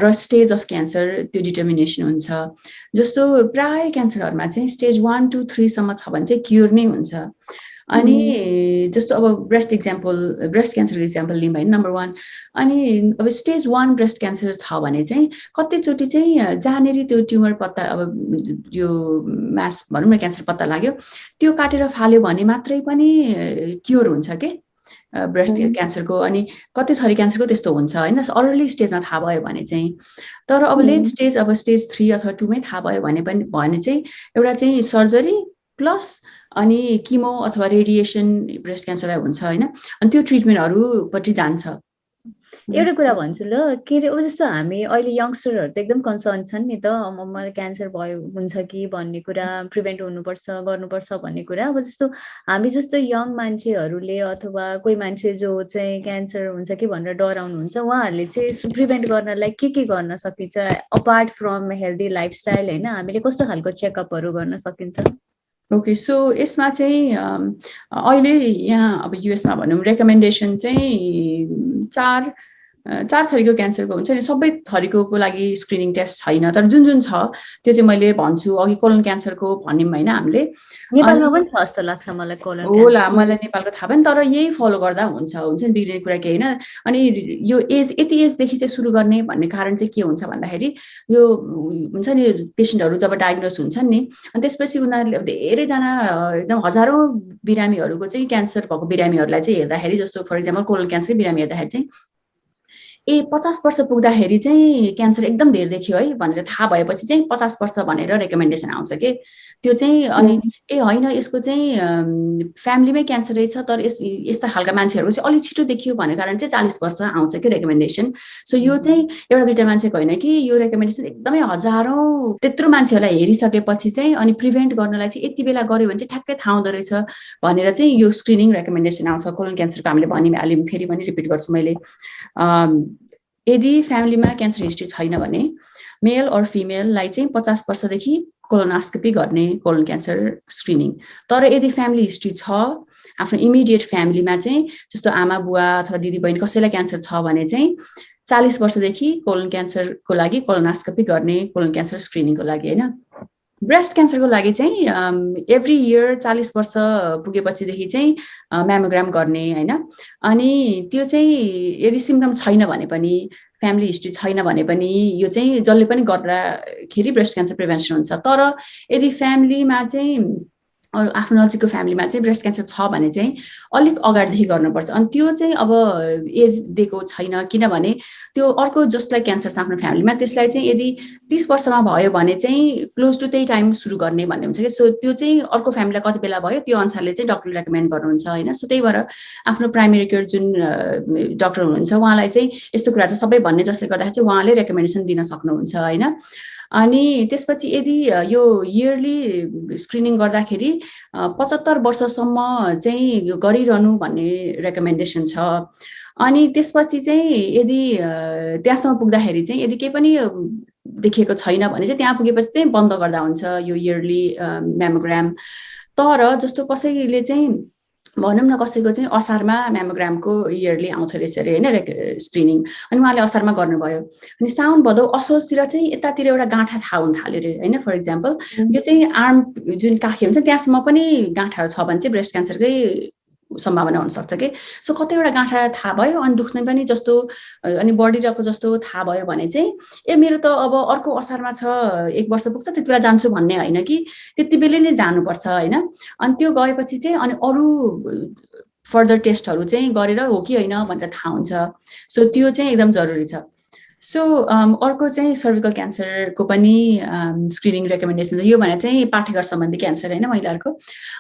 र स्टेज अफ क्यान्सर त्यो डिटर्मिनेसन हुन्छ जस्तो प्राय क्यान्सरहरूमा चाहिँ स्टेज 1, 2, 3 सम्म छ भने चाहिँ क्युर नै हुन्छ अनि जस्तो अब ब्रेस्ट क्यान्सरको इक्जाम्पल लिउँ होइन नम्बर 1 अनि अब स्टेज 1 ब्रेस्ट क्यान्सर छ भने चाहिँ कतिचोटि चाहिँ जहाँनेरि त्यो ट्युमर पत्ता अब यो मास भनौँ न क्यान्सर पत्ता लाग्यो त्यो काटेर फाल्यो भने मात्रै पनि क्योर हुन्छ के ब्रेस्ट क्यान्सरको अनि कति थरी क्यान्सरको त्यस्तो हुन्छ होइन अर्ली स्टेजमा थाहा भयो भने चाहिँ तर अब लेट स्टेज अब स्टेज 3 अथवा 2 मै थाहा भयो भने चाहिँ एउटा चाहिँ सर्जरी प्लस अनि किमो अथवा रेडिएसन ब्रेस्ट क्यान्सरलाई हुन्छ होइन अनि त्यो ट्रिटमेन्टहरूपट्टि जान्छ एउटा कुरा भन्छु ल के अरे अब जस्तो हामी अहिले यङ्स्टरहरू त एकदम कन्सर्न छन् नि त मलाई क्यान्सर भयो हुन्छ कि भन्ने कुरा प्रिभेन्ट गर्नुपर्छ भन्ने कुरा अब जस्तो हामी जस्तो यङ मान्छेहरूले अथवा कोही मान्छे जो चाहिँ क्यान्सर हुन्छ कि भनेर डराउनुहुन्छ उहाँहरूले चाहिँ प्रिभेन्ट गर्नलाई के गर्न सकिन्छ अपार्ट फ्रम हेल्दी लाइफस्टाइल होइन हामीले कस्तो खालको चेकअपहरू गर्न सकिन्छ ओके सो यसमा चाहिँ अहिले यहाँ अब युएसमा भनौँ रेकमेन्डेसन चाहिँ 4 थरीको क्यान्सरको हुन्छ नि सबै थरीको लागि स्क्रिनिङ टेस्ट छैन तर जुन छ त्यो चाहिँ मैले भन्छु अघि कोलन क्यान्सरको भन्यौँ होइन हामीले नेपालमा पनि छ जस्तो लाग्छ मलाई कोलन होला मलाई नेपालको थाहा पनि तर यही फलो गर्दा हुन्छ नि बिग्रिने कुरा केही होइन अनि यो यति एजदेखि चाहिँ सुरु गर्ने भन्ने कारण चाहिँ के हुन्छ भन्दाखेरि यो हुन्छ नि पेसेन्टहरू जब डायग्नोस हुन्छन् नि अनि त्यसपछि उनीहरूले धेरैजना एकदम हजारौँ बिरामीहरूको चाहिँ क्यान्सर भएको बिरामीहरूलाई चाहिँ हेर्दाखेरि जस्तो फर इक्जाम्पल कोलन क्यान्सरकै बिरामी हेर्दाखेरि चाहिँ 50 वर्ष पुग्दाखेरि चाहिँ क्यान्सर एकदम धेर देखियो है भनेर थाहा भएपछि चाहिँ 50 वर्ष भनेर रेकमेन्डेसन आउँछ के त्यो चाहिँ अनि होइन यसको चाहिँ फ्यामिलीमै क्यान्सर रहेछ तर यस्ता खालका मान्छेहरूको चाहिँ अलि छिटो देखियो भन्ने कारण चाहिँ 40 वर्ष आउँछ कि रेकमेन्डेसन सो यो चाहिँ एउटा दुईटा मान्छेको होइन कि यो रेकमेन्डेसन एकदमै हजारौँ त्यत्रो मान्छेहरूलाई हेरिसकेपछि चाहिँ अनि प्रिभेन्ट गर्नलाई चाहिँ यति बेला गऱ्यो भने चाहिँ ठ्याक्कै थाहा हुँदो रहेछ भनेर चाहिँ यो स्क्रिनिङ रेकमेन्डेसन आउँछ कोलन क्यान्सरको हामीले भनिहाल्यौँ फेरि पनि रिपिट गर्छु मैले यदि फ्यामिलीमा क्यान्सर हिस्ट्री छैन भने मेल अर फिमेललाई चाहिँ 50 वर्षदेखि कोलोनोस्कोपी गर्ने कोलन क्यान्सर स्क्रिनिङ तर यदि फ्यामिली हिस्ट्री छ आफ्नो इमिडिएट फ्यामिलीमा चाहिँ जस्तो आमा बुवा अथवा दिदी बहिनी कसैलाई क्यान्सर छ भने चाहिँ 40 वर्षदेखि कोलन क्यान्सरको लागि कोलोनोस्कोपी गर्ने कोलन क्यान्सर स्क्रिनिङको लागि होइन ब्रेस्ट क्यान्सरको लागि चाहिँ एभ्री इयर 40 वर्ष पुगेपछिदेखि चाहिँ म्यामोग्राम गर्ने होइन अनि त्यो चाहिँ यदि सिम्टम छैन भने पनि फ्यामिली हिस्ट्री छैन भने पनि यो चाहिँ जसले पनि गर्दाखेरि ब्रेस्ट क्यान्सर प्रिभेन्सन हुन्छ तर यदि फ्यामिलीमा चाहिँ आफ्नो नजिकको फ्यामिलीमा चाहिँ ब्रेस्ट क्यान्सर छ भने चाहिँ अलिक अगाडिदेखि गर्नुपर्छ। अनि त्यो चाहिँ अब एज दिएको छैन, किनभने त्यो अर्को जसलाई क्यान्सर छ आफ्नो फ्यामिलीमा त्यसलाई चाहिँ यदि 30 वर्षमा भयो भने चाहिँ क्लोज टु त्यही टाइम सुरु गर्ने भन्ने हुन्छ कि। सो त्यो चाहिँ अर्को फ्यामिलीलाई कति बेला भयो त्यो अनुसारले चाहिँ डक्टरले रेकमेन्ड गर्नुहुन्छ होइन। सो त्यही भएर आफ्नो प्राइमेरी केयर जुन डक्टर हुनुहुन्छ उहाँलाई चाहिँ यस्तो कुरा चाहिँ सबै भन्ने, जसले गर्दाखेरि चाहिँ उहाँले रेकमेन्डेसन दिन सक्नुहुन्छ होइन। अनि त्यसपछि यदि यो इयरली स्क्रिनिङ गर्दाखेरि 75 वर्षसम्म चाहिँ गरिरहनु भन्ने रेकमेन्डेसन छ। अनि त्यसपछि चाहिँ यदि त्यहाँसम्म पुग्दाखेरि चाहिँ यदि केही पनि देखिएको छैन भने चाहिँ त्यहाँ पुगेपछि चाहिँ बन्द गर्दा हुन्छ यो इयरली म्यामोग्राम। तर जस्तो कसैले चाहिँ भनौँ न कसैको चाहिँ असारमा म्यामोग्रामको इयरली आउँछ रहेछ अरे होइन स्क्रिनिङ, अनि उहाँले असारमा गर्नुभयो अनि साउन भदौ असोजतिर चाहिँ यतातिर एउटा गाँठा थाहा हुन थाल्यो अरे होइन। फर इक्जाम्पल यो चाहिँ आर्म जुन काखी हुन्छ त्यहाँसम्म पनि गाँठाहरू छ भने चाहिँ ब्रेस्ट क्यान्सरकै सम्भावना हुनसक्छ कि। सो कतैवटा गाँठा थाहा भयो अनि दुख्ने पनि जस्तो अनि बढिरहेको जस्तो थाहा भयो भने चाहिँ मेरो त अब अर्को असारमा छ 1 वर्ष पुग्छ त्यति बेला जान्छु भन्ने होइन कि, त्यति बेलै नै जानुपर्छ होइन। अनि त्यो गएपछि चाहिँ अनि अरू फर्दर टेस्टहरू चाहिँ गरेर हो कि होइन भनेर थाहा हुन्छ। सो त्यो चाहिँ एकदम जरुरी छ। सो अर्को चाहिँ सर्भिकल क्यान्सरको पनि स्क्रिनिङ रेकमेन्डेसन यो भनेर चाहिँ पाठेघर सम्बन्धी क्यान्सर होइन महिलाहरूको।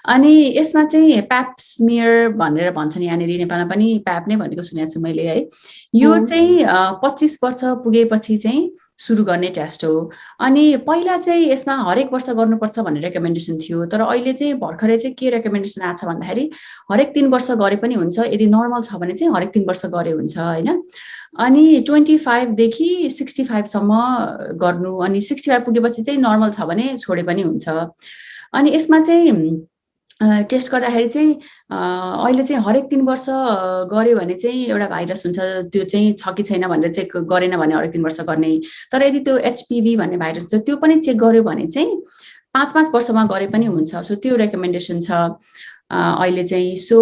अनि यसमा चाहिँ प्याप स्मियर भनेर भन्छन् यहाँनिर, नेपालमा पनि प्याप नै भनेको सुनेको छु मैले है। यो चाहिँ 25 वर्ष पुगेपछि चाहिँ सुरु गर्ने टेस्ट हो। अनि पहिला चाहिँ यसमा हरेक वर्ष गर्नुपर्छ भन्ने रेकमेन्डेसन थियो, तर अहिले चाहिँ भर्खरै चाहिँ के रेकमेन्डेसन आएको छ भन्दाखेरि हरेक 3 वर्ष गरे पनि हुन्छ, यदि नर्मल छ भने चाहिँ हरेक 3 वर्ष गरे हुन्छ होइन। अनि 25 देखि 65 सम्म गर्नु, अनि 65 पुगेपछि चाहिँ नर्मल छ भने छोडे पनि हुन्छ। अनि यसमा चाहिँ टेस्ट गर्दाखेरि चाहिँ अहिले चाहिँ हरेक 3 वर्ष गऱ्यो भने चाहिँ एउटा भाइरस हुन्छ, त्यो चाहिँ छ कि छैन भनेर चेक गरेन भने हरेक 3 वर्ष गर्ने। तर यदि त्यो HPV भन्ने भाइरस छ त्यो पनि चेक गर्यो भने चाहिँ 5-5 वर्षमा गरे पनि हुन्छ। सो त्यो रेकमेन्डेसन छ अहिले चाहिँ। सो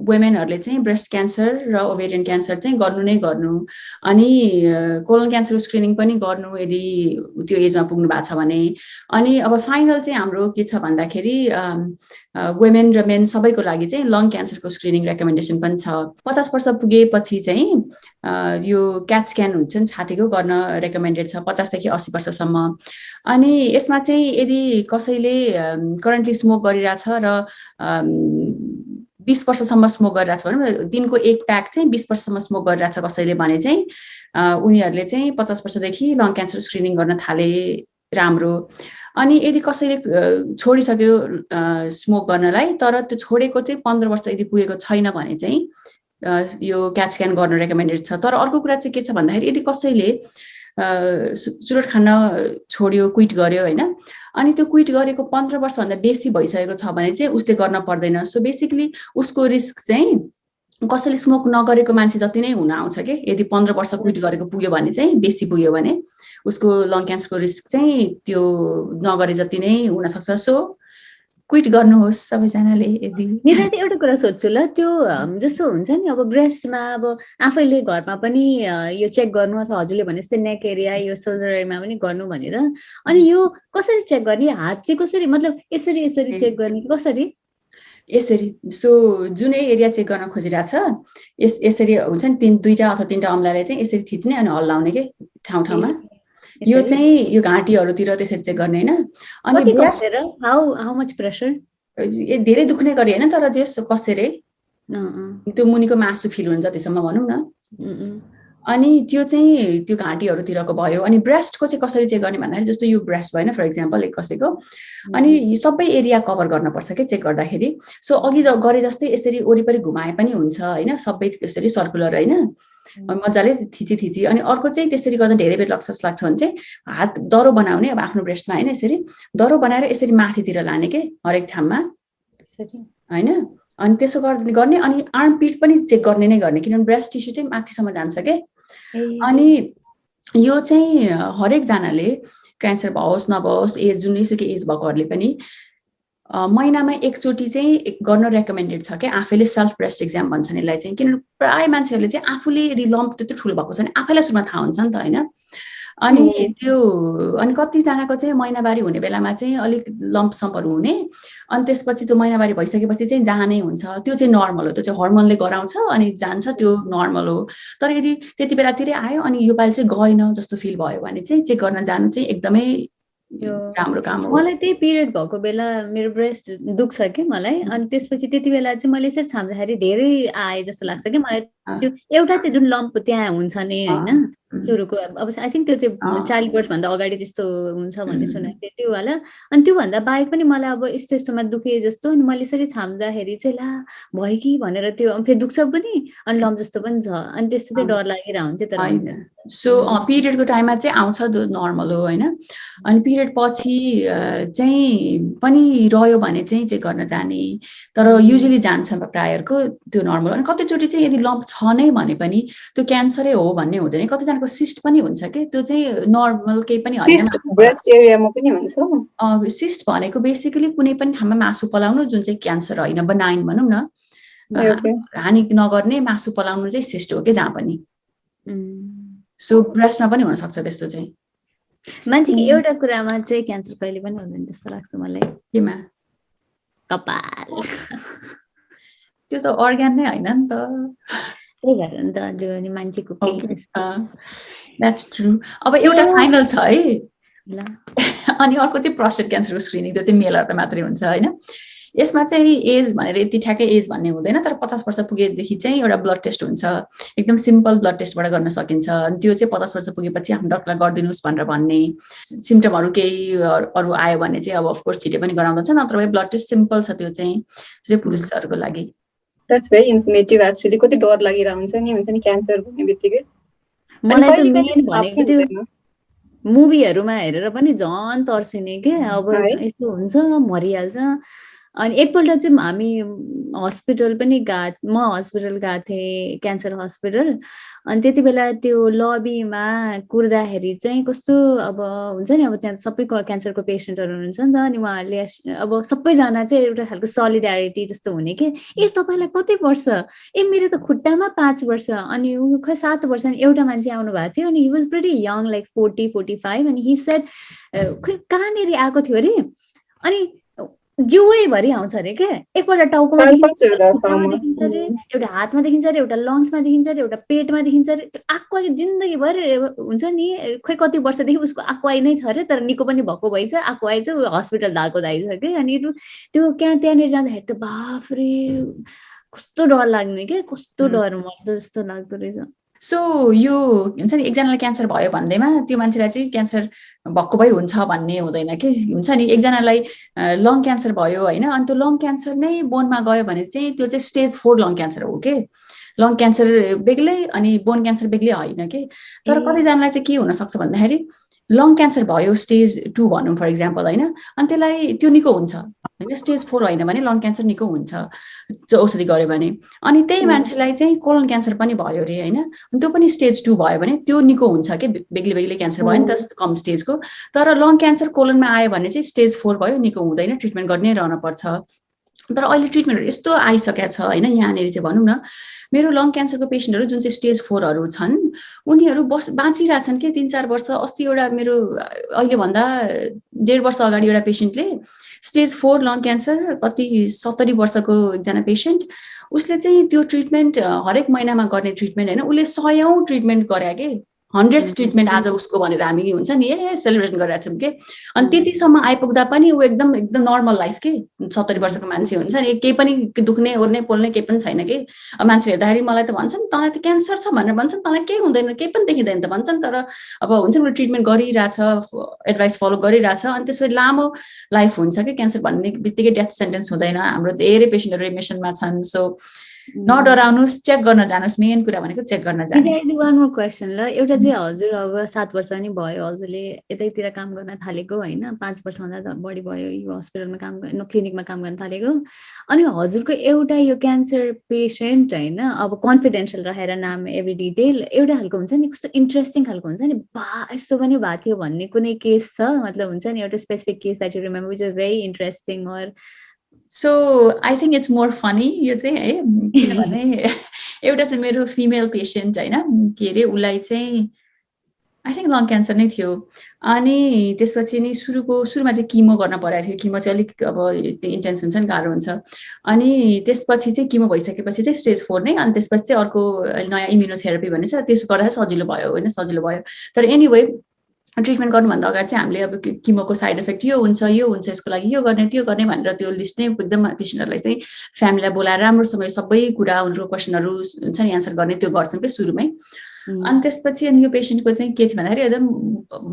वुमेनहरूले चाहिँ ब्रेस्ट क्यान्सर र ओभेरियन क्यान्सर चाहिँ गर्नु नै गर्नु, अनि कोलन क्यान्सर स्क्रिनिङ पनि गर्नु यदि त्यो एजमा पुग्नु भएको छ भने। अनि अब फाइनल चाहिँ हाम्रो के छ भन्दाखेरि वुमेन र मेन सबैको लागि चाहिँ लङ क्यान्सरको स्क्रिनिङ रेकमेन्डेसन पनि छ। 50 वर्ष पुगेपछि चाहिँ यो क्याट स्क्यान हुन्छ नि छातीको गर्न रेकमेन्डेड छ 50 देखि 80 वर्षसम्म। अनि यसमा चाहिँ यदि कसैले करेन्टली स्मोक गरिरहेछ र 20 वर्षसम्म स्मोक गरिरहेछ भने दिनको 1 प्याक चाहिँ 20 वर्षसम्म स्मोक गरिरहेछ कसैले भने चाहिँ उनीहरूले चाहिँ 50 वर्षदेखि लङ क्यान्सर स्क्रिनिङ गर्न थाले राम्रो। अनि यदि कसैले छोडिसक्यो स्मोक गर्नलाई तर त्यो छोडेको चाहिँ 15 वर्ष यदि पुगेको छैन भने चाहिँ यो क्याट स्क्यान गर्न रेकमेन्डेड छ। तर अर्को कुरा चाहिँ के छ भन्दाखेरि यदि कसैले चुरोट खान छोड्यो क्विट गर्यो होइन, अनि त्यो क्विट गरेको 15 वर्षभन्दा बेसी भइसकेको छ भने चाहिँ उसले गर्न पर्दैन। सो बेसिकली उसको रिस्क चाहिँ कसैले स्मोक नगरेको मान्छे जति नै हुन आउँछ कि, यदि 15 वर्ष क्विट गरेको पुग्यो भने चाहिँ बेसी पुग्यो भने उसको लङ क्यान्सरको रिस्क चाहिँ त्यो नगरे जति नै हुनसक्छ। सो क्विट गर्नुहोस् सबैजनाले। यदि मेरो त एउटा कुरा सोध्छु ल, त्यो जस्तो हुन्छ नि अब ब्रेस्टमा अब आफैले घरमा पनि यो चेक गर्नु अथवा हजुरले भने जस्तै नेक एरिया यो सोल्डर एरियामा पनि गर्नु भनेर, अनि यो कसरी चेक गर्ने? हात चाहिँ कसरी मतलब यसरी चेक गर्ने कि कसरी? यसरी। सो जुनै एरिया चेक गर्न खोजिरहेछ यसरी हुन्छ नि 2टा अथवा 3टा औँलाले चाहिँ यसरी थिच्ने अनि हल्लाउने के ठाउँ ठाउँमा। यो चाहिँ यो घाँटीहरूतिर त्यसरी चेक गर्ने होइन। अनि हाउ मच प्रेसर धेरै दुख्ने गरी होइन, तर जस कसेरै त्यो मुनिको मासु फिल हुन्छ जतिसम्म भनौँ न। अनि त्यो चाहिँ त्यो घाँटीहरूतिरको भयो। अनि ब्रेस्टको चाहिँ कसरी चेक गर्ने भन्दाखेरि जस्तो यो ब्रेस्ट भएन फर इक्जाम्पल एक कसैको, अनि सबै एरिया कभर गर्नुपर्छ कि चेक गर्दाखेरि। सो अघि गरे जस्तै यसरी वरिपरि घुमाए पनि हुन्छ होइन, सबै यसरी सर्कुलर होइन मजाले थिची। अनि अर्को चाहिँ त्यसरी गर्दा धेरै बेर लाग्छ भने चाहिँ हात दरो बनाउने अब आफ्नो ब्रेस्टमा होइन, यसरी दरो बनाएर यसरी माथितिर लाने के हरेक ठाउँमा होइन। अनि त्यसो गर्ने अनि आर्म पिट पनि चेक गर्ने नै गर्ने, किनभने ब्रेस्ट टिस्यु चाहिँ माथिसम्म जान्छ के। अनि यो चाहिँ हरेकजनाले क्यान्सर भओस् नभओस् एज जुनैसुकै एज भएकोहरूले पनि महिनामा एकचोटि चाहिँ गर्न रेकमेन्डेड छ कि आफैले सेल्फ ब्रेस्ट एक्जाम भन्छन् यसलाई चाहिँ। किनभने प्राय मान्छेहरूले चाहिँ आफूले यदि लम्प त्यत्रो ठुलो भएको छ भने आफैलाई सुरुमा थाहा हुन्छ नि त होइन। अनि अनि कतिजनाको चाहिँ महिनावारी हुने बेलामा चाहिँ अलिक लम्प सम्पहरू हुने, अनि त्यसपछि त्यो महिनावारी भइसकेपछि चाहिँ जानै हुन्छ, त्यो चाहिँ नर्मल हो, त्यो चाहिँ हर्मोनले गराउँछ अनि जान्छ, त्यो नर्मल हो। तर यदि त्यति बेलातिरै आयो अनि यो पालि चाहिँ गएन जस्तो फिल भयो भने चाहिँ चेक गर्न जानु चाहिँ एकदमै राम्रो काम हो। मलाई त्यही पिरियड भएको बेला मेरो ब्रेस्ट दुख्छ कि मलाई, अनि त्यसपछि त्यति बेला चाहिँ मैले यसरी छाम्दाखेरि धेरै आए जस्तो लाग्छ कि मलाई। त्यो एउटा चाहिँ जुन लम्प त्यहाँ हुन्छ नि होइन सुरुको, अब आई थिङ्क त्यो चाहिँ चाइल्ड बर्थ भन्दा अगाडि त्यस्तो हुन्छ भन्ने सुनेको थिएँ त्यो वाला। अनि त्योभन्दा बाहेक पनि मलाई अब यस्तो यस्तोमा दुखे जस्तो, अनि मैले यसरी छाम्दाखेरि चाहिँ ला भयो कि भनेर त्यो फेरि दुख्छ पनि अनि लम्प जस्तो पनि छ, अनि त्यस्तो चाहिँ डर लागिरहेको हुन्थ्यो। तर सो पिरियडको टाइममा चाहिँ आउँछ, त्यो नर्मल हो होइन। अनि पिरियड पछि चाहिँ पनि रह्यो भने चाहिँ चेक गर्न जाने, तर युजली जान्छ प्रायःको त्यो नर्मल। अनि कतिचोटि चाहिँ यदि लम्प छ नै भने पनि त्यो क्यान्सरै हो भन्ने हुँदैन, कतिजनाको सिस्ट पनि हुन्छ कि त्यो चाहिँ नर्मल केही पनि होइन। ब्रेस्ट एरियामा पनि हुन्छ। सिस्ट भनेको बेसिकली कुनै पनि ठाउँमा मासु पलाउनु जुन चाहिँ क्यान्सर होइन, बनाइन भनौँ न, हानि नगर्ने मासु पलाउनु चाहिँ सिस्ट हो कि जहाँ पनि। सो ब्रेस्टमा पनि हुनसक्छ त्यस्तो चाहिँ। मान्छेको एउटा कुरामा चाहिँ क्यान्सर कहिले पनि हुँदैन जस्तो लाग्छ मलाई। केमा? कपाल। त्यो त अर्ग्यान नै होइन नि त, त्यही भएर नि त जो नि मान्छेको द्याट्स ट्रु। अब एउटा फाइनल छ है, अनि अर्को चाहिँ प्रोस्टेट क्यान्सरको स्क्रिनिङ, त्यो चाहिँ मेलहरुमा मात्रै हुन्छ होइन। यसमा चाहिँ एज भनेर यति ठ्याक्कै एज भन्ने हुँदैन, तर 50 वर्ष पुगेदेखि चाहिँ एउटा ब्लड टेस्ट हुन्छ, एकदम सिम्पल ब्लड टेस्टबाट गर्न सकिन्छ। अनि त्यो चाहिँ 50 वर्ष पुगेपछि आफ्नो डक्टरलाई गरिदिनुहोस् भनेर भन्ने। सिम्टमहरू केही अरू आयो भने चाहिँ अब अफकोर्स छिटै पनि गराउँदा हुन्छ, नत्र भए ब्लड टेस्ट सिम्पल छ त्यो चाहिँ पुरुषहरूको लागि। That's very informative actually. कति डर लागिरहेको हुन्छ नि, हुन्छ नि क्यान्सर भन्ने बित्तिकै। मलाई त मेन भनेको त्यो मुभीहरुमा हेरेर पनि झन् तर्सिने के, अब यस्तो हुन्छ मरिहाल्छ। अनि एकपल्ट चाहिँ हामी हस्पिटल पनि म हस्पिटल गएको थिएँ, क्यान्सर हस्पिटल। अनि त्यति बेला त्यो लबीमा कुर्दाखेरि चाहिँ कस्तो अब हुन्छ नि, अब त्यहाँ सबैको क्यान्सरको पेसेन्टहरू हुनुहुन्छ नि त, अनि उहाँहरूले अब सबैजना चाहिँ एउटा खालको सलिडारिटी जस्तो हुने कि, ए तपाईँलाई कति वर्ष, ए मेरो त खुट्टामा 5 वर्ष, अनि ऊ खै 7 वर्ष। अनि एउटा मान्छे आउनु भएको थियो, अनि he was pretty young like 40-45, अनि हि सेड खै कहाँनिर आएको थियो अरे, अनि जिउै भरि आउँछ अरे क्या, एकपल्ट टाउकोमा देखिन्छ अरे, एउटा हातमा देखिन्छ अरे, एउटा लङ्समा देखिन्छ अरे, एउटा पेटमा देखिन्छ अरे। त्यो आक्को जिन्दगीभर हुन्छ नि, खै कति वर्षदेखि उसको आक्वाई नै छ अरे, तर निको पनि भएको भइछ, आक्वाई चाहिँ हस्पिटल धाएको दाइछ कि। अनि त्यो त्यहाँनिर जाँदाखेरि त बाफरे कस्तो डर लाग्ने क्या, कस्तो डर मर्दो जस्तो लाग्दो रहेछ। सो यो हुन्छ नि, एकजनालाई क्यान्सर भयो भन्दैमा त्यो मान्छेलाई चाहिँ क्यान्सर भएको भई हुन्छ भन्ने हुँदैन कि। हुन्छ नि, एकजनालाई लङ क्यान्सर भयो होइन, अनि त्यो लङ क्यान्सर नै बोनमा गयो भने चाहिँ त्यो चाहिँ स्टेज 4 लङ क्यान्सर हो कि। लङ क्यान्सर बेग्लै अनि बोन क्यान्सर बेग्लै होइन कि। तर कतिजनालाई चाहिँ के हुनसक्छ भन्दाखेरि लङ क्यान्सर भयो स्टेज 2 भनौँ फर इक्जाम्पल होइन, अनि त्यसलाई त्यो निको हुन्छ होइन, स्टेज 4 होइन भने लङ क्यान्सर निको हुन्छ औषधि गऱ्यो भने। अनि त्यही मान्छेलाई चाहिँ कोलन क्यान्सर पनि भयो अरे होइन, त्यो पनि स्टेज 2 भयो भने त्यो निको हुन्छ कि, बेग्लै बेग्लै क्यान्सर भयो नि त कम स्टेजको। तर लङ क्यान्सर कोलनमा आयो भने चाहिँ स्टेज 4 भयो, निको हुँदैन, ट्रिटमेन्ट गर्नै रहन पर्छ। तर अहिले ट्रिटमेन्टहरू यस्तो आइसकेको छ होइन, यहाँनिर चाहिँ भनौँ न मेरो लङ क्यान्सरको पेसेन्टहरू जुन चाहिँ स्टेज 4हरू छन् उनीहरू बाँचिरहेछन् कि 3-4 वर्ष। अस्ति एउटा मेरो अहिलेभन्दा 1.5 वर्ष अगाडि एउटा पेसेन्टले स्टेज 4 लङ क्यान्सर, कति 70 वर्षको एकजना पेसेन्ट, उसले चाहिँ त्यो ट्रिटमेन्ट हरेक महिनामा गर्ने ट्रिटमेन्ट होइन, उसले 100औं ट्रिटमेन्ट गरे कि, 100th ट्रिटमेन्ट आज उसको भनेर हामी हुन्छ नि सेलिब्रेसन गरिरहेको थियौँ कि। अनि त्यतिसम्म आइपुग्दा पनि ऊ एकदम नर्मल लाइफ के, 70 वर्षको मान्छे हुन्छ नि, केही पनि दुख्ने ओर्ने पोल्ने केही पनि छैन कि। अब मान्छे हेर्दाखेरि मलाई त भन्छन् तँलाई त क्यान्सर छ भनेर भन्छन्, तँलाई केही हुँदैन, केही पनि देखिँदैन त भन्छन्। तर अब हुन्छ नि ट्रिटमेन्ट गरिरहेछ, एडभाइस फलो गरिरहेछ, अनि त्यसपछि लामो लाइफ हुन्छ कि। क्यान्सर भन्ने बित्तिकै डेथ सेन्टेन्स हुँदैन, हाम्रो धेरै पेसेन्टहरू रिमिसनमा छन्। सो नडराउनुस्, चेक गर्न जानुस्, मेन कुरा भनेको चेक गर्न जानु। वान मोर क्वेसन ल, एउटा चाहिँ हजुर अब 7 वर्ष नि भयो, हजुरले यतैतिर काम गर्न थालेको होइन, 5 वर्षभन्दा बढी भयो यो हस्पिटलमा काम गर्न, क्लिनिकमा काम गर्न थालेको। अनि हजुरको एउटा यो क्यान्सर पेसेन्ट होइन, अब कन्फिडेन्सियल राखेर नाम एभ्री डिटेल एउटा खालको हुन्छ नि, कस्तो इन्ट्रेस्टिङ खालको हुन्छ नि, बा यस्तो पनि भएको थियो भन्ने कुनै केस छ? मतलब हुन्छ नि एउटा specific case that you remember which is very interesting or? So I think it's more funny यो चाहिँ है, किनभने एउटा चाहिँ मेरो फिमेल पेसेन्ट होइन, के अरे उसलाई चाहिँ आई थिङ्क लङ क्यान्सर नै थियो। अनि त्यसपछि नि सुरुमा चाहिँ किमो गर्न परेको थियो। किमो चाहिँ अलिक अब इन्टेन्स हुन्छ नि, गाह्रो हुन्छ। अनि त्यसपछि चाहिँ किमो भइसकेपछि चाहिँ स्टेज 4 नै, अनि त्यसपछि चाहिँ अर्को नयाँ इम्युनोथेरापी भन्ने छ, त्यसो गर्दा सजिलो भयो होइन, सजिलो भयो। तर एनिवे ट्रिटमेन्ट गर्नुभन्दा अगाडि चाहिँ हामीले अब किमोको साइड इफेक्ट यो हुन्छ यसको लागि यो गर्ने त्यो गर्ने भनेर त्यो लिस्ट नै एकदम पेसेन्टहरूलाई चाहिँ फ्यामिलीलाई बोलाएर राम्रोसँग सबै कुरा उनीहरूको क्वेसनहरू हुन्छ नि एन्सर गर्ने त्यो गर्छन् के सुरुमै। अनि त्यसपछि अनि यो पेसेन्टको चाहिँ के थियो भन्दाखेरि एकदम